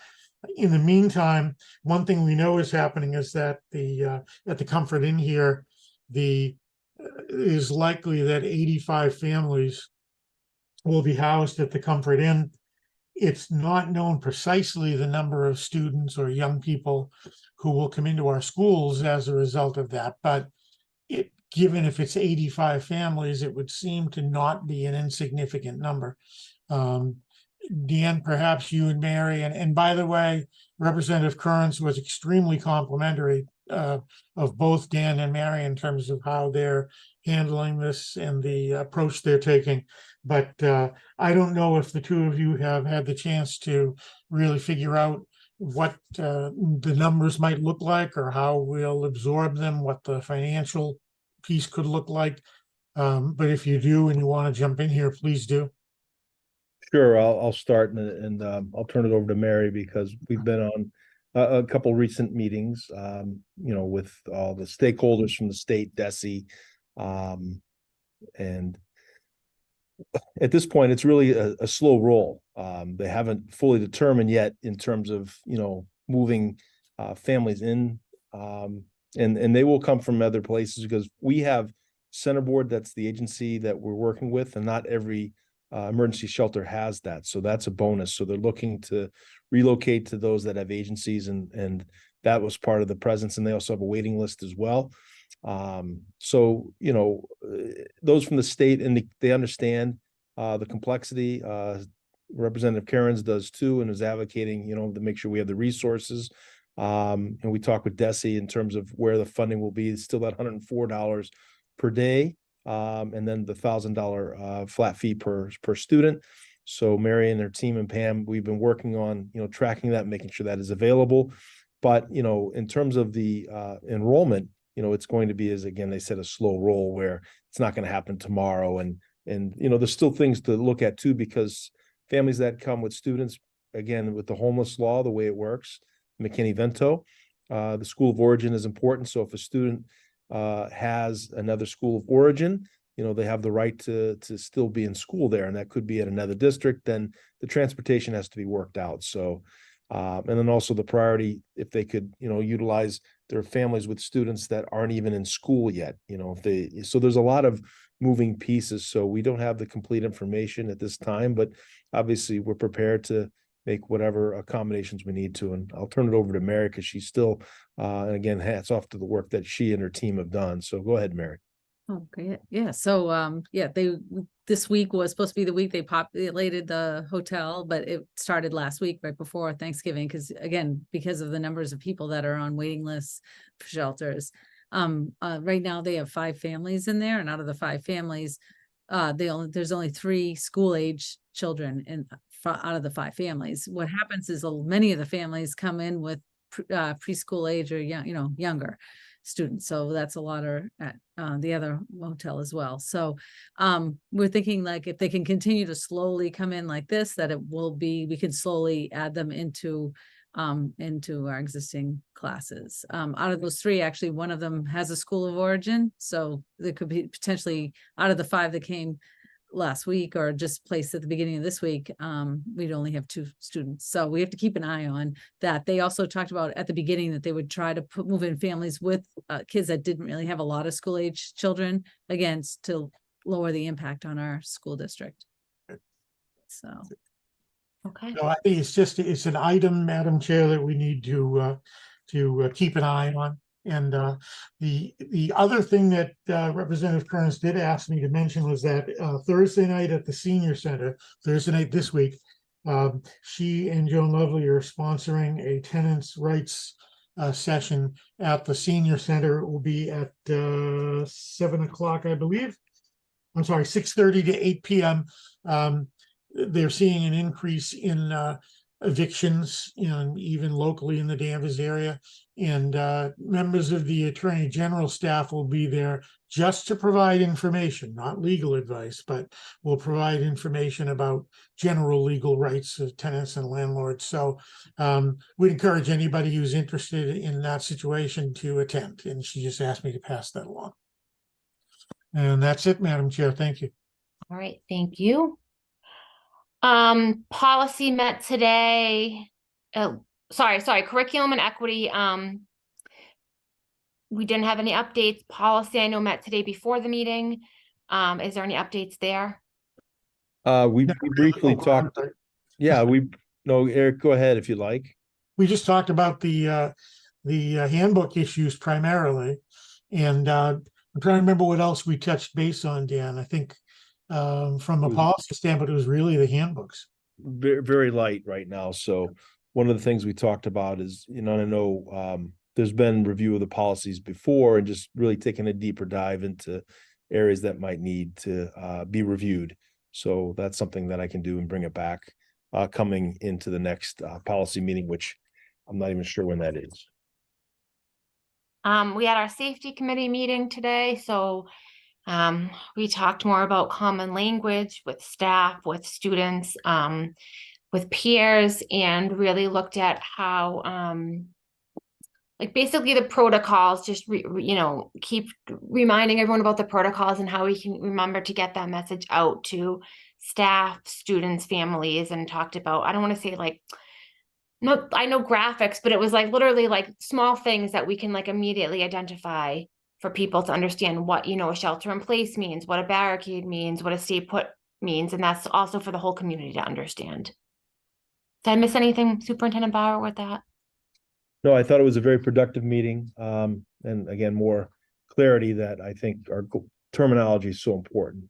E: In the meantime, one thing we know is happening is that at the Comfort Inn here, is likely that 85 families will be housed at the Comfort Inn. It's not known precisely the number of students or young people who will come into our schools as a result of that, but given if it's 85 families, it would seem to not be an insignificant number. Dan, perhaps you and Mary, and by the way, Representative Kearns was extremely complimentary of both Dan and Mary in terms of how they're handling this and the approach they're taking. But I don't know if the two of you have had the chance to really figure out what the numbers might look like or how we'll absorb them, what the financial piece could look like. But if you do and you want to jump in here, please do.
B: Sure, I'll start and I'll turn it over to Mary because we've been on a couple recent meetings, with all the stakeholders from the state, DESE, and at this point, it's really a slow roll. They haven't fully determined yet in terms of, moving families in, and they will come from other places because we have Center Board, that's the agency that we're working with, and not every emergency shelter has that. So that's a bonus. So they're looking to relocate to those that have agencies, and that was part of the presence. And they also have a waiting list as well. So, those from the state, and they understand the complexity. Representative Kearns does too, and is advocating, to make sure we have the resources. And we talk with DESE in terms of where the funding will be. It's still at $104 per day. And then the $1,000 flat fee per student. So Mary and their team and Pam, we've been working on, tracking that, making sure that is available. But, in terms of the enrollment, it's going to be, as again, they said, a slow roll where it's not going to happen tomorrow. And there's still things to look at too, because families that come with students, again, with the homeless law, the way it works, McKinney-Vento, the school of origin is important. So if a student has another school of origin, they have the right to still be in school there, and that could be at another district. Then the transportation has to be worked out. So, and then also the priority, if they could, utilize their families with students that aren't even in school yet, so there's a lot of moving pieces. So we don't have the complete information at this time, but obviously we're prepared to make whatever accommodations we need to. And I'll turn it over to Mary because she's still, and again, hats off to the work that she and her team have done. So go ahead, Mary.
L: Okay, yeah. So this week was supposed to be the week they populated the hotel, but it started last week, right before Thanksgiving, because of the numbers of people that are on waiting lists for shelters. Right now they have 5 families in there, and out of the 5 families, there's only 3 school age children out of the 5 families. What happens is many of the families come in with preschool age or younger students. So that's a lot at the other motel as well. So we're thinking, like, if they can continue to slowly come in like this, that we can slowly add them into our existing classes. Out of those 3, actually, one of them has a school of origin. So there could be potentially, out of the 5 that came last week or just placed at the beginning of this week, we'd only have 2 students. So we have to keep an eye on that. They also talked about at the beginning that they would try to move in families with kids that didn't really have a lot of school age children, again, to lower the impact on our school district. So
A: Okay.
E: So I think it's an item, Madam Chair, that we need to keep an eye on. And the other thing that Representative Kearns did ask me to mention was that Thursday night at the Senior Center, Thursday night this week, she and Joan Lovely are sponsoring a tenants' rights session at the Senior Center. It will be at 7 o'clock, I believe. I'm sorry, 6:30 to 8 p.m. They're seeing an increase in evictions, even locally in the Danvers area. And members of the Attorney General staff will be there just to provide information, not legal advice, but will provide information about general legal rights of tenants and landlords. So we'd encourage anybody who's interested in that situation to attend. And she just asked me to pass that along. And that's it, Madam Chair. Thank you.
A: All right, thank you. Policy met today. Sorry, curriculum and equity. We didn't have any updates. Policy, I know, met today before the meeting. Is there any updates there?
B: We briefly talked. Yeah, no, Eric, go ahead if you like.
E: We just talked about the handbook issues primarily. And I'm trying to remember what else we touched base on, Dan. I think from a policy standpoint, it was really the handbooks.
B: Very, very light right now. So one of the things we talked about is, I know there's been review of the policies before and just really taking a deeper dive into areas that might need to be reviewed. So that's something that I can do and bring it back coming into the next policy meeting, which I'm not even sure when that is.
A: We had our safety committee meeting today, so we talked more about common language with staff, with students, with peers, and really looked at how like basically the protocols, just keep reminding everyone about the protocols and how we can remember to get that message out to staff, students, families, and talked about, I don't want to say like, no, I know graphics, but it was like literally like small things that we can like immediately identify for people to understand what, a shelter in place means, what a barricade means, what a stay put means. And that's also for the whole community to understand. Did I miss anything, Superintendent Bauer, with that?
B: No, I thought it was a very productive meeting. And again, more clarity that I think our terminology is so important.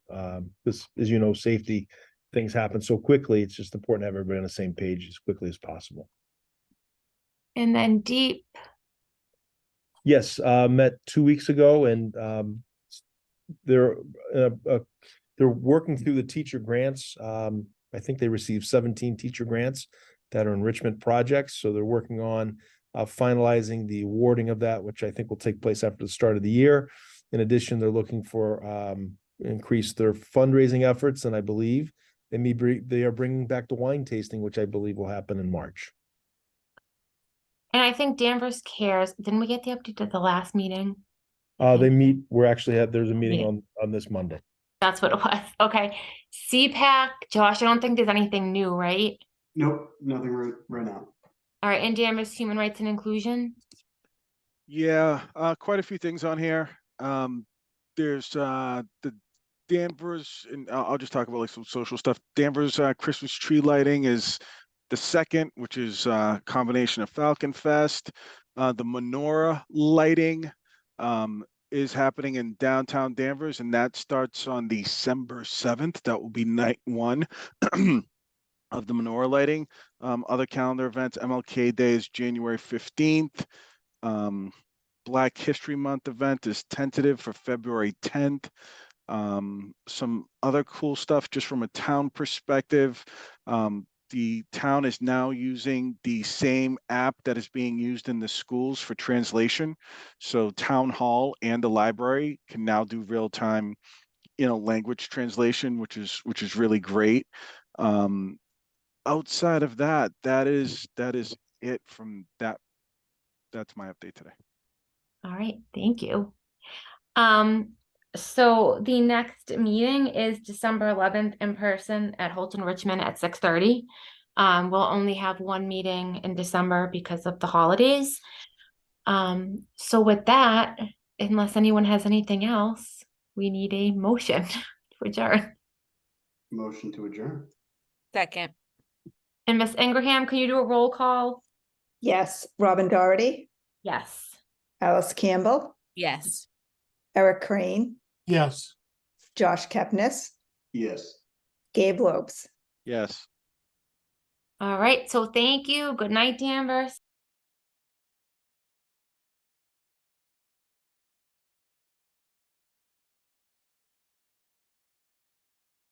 B: This, as you know, safety things happen so quickly. It's just important to have everybody on the same page as quickly as possible.
A: And then Deep.
B: Yes, met 2 weeks ago, and they're working through the teacher grants. I think they received 17 teacher grants that are enrichment projects. So they're working on finalizing the awarding of that, which I think will take place after the start of the year. In addition, they're looking for increase their fundraising efforts, and I believe they are bringing back the wine tasting, which I believe will happen in March.
A: And I think Danvers Cares. Didn't we get the update at the last meeting?
B: They meet. There's a meeting on this Monday.
A: That's what it was. Okay. CPAC, Josh, I don't think there's anything new, right?
H: Nope, nothing right now.
A: All right. And Danvers Human Rights and Inclusion.
F: Yeah, quite a few things on here. There's the Danvers, and I'll just talk about like some social stuff. Danvers Christmas tree lighting is the second, which is a combination of Falcon Fest. The menorah lighting is happening in downtown Danvers, and that starts on December 7th. That will be night one of the menorah lighting. Other calendar events, MLK Day is January 15th. Black History Month event is tentative for February 10th. Some other cool stuff just from a town perspective. The town is now using the same app that is being used in the schools for translation. So town hall and the library can now do real-time, language translation, which is really great. Outside of that, that is it from that. That's my update today.
A: All right. Thank you. So the next meeting is December 11th in person at Holton Richmond at 6:30. We'll only have one meeting in December because of the holidays. So with that, unless anyone has anything else, we need a motion to adjourn.
H: Motion to adjourn.
G: Second.
A: And Miss Ingraham, can you do a roll call?
K: Yes, Robin Doherty,
A: Yes.
K: Alice Campbell,
G: Yes.
K: Eric Crane,
E: Yes.
K: Josh Kepnes,
H: Yes.
K: Gabe Lopes.
F: Yes.
A: All right, so thank you. Good night, Danvers.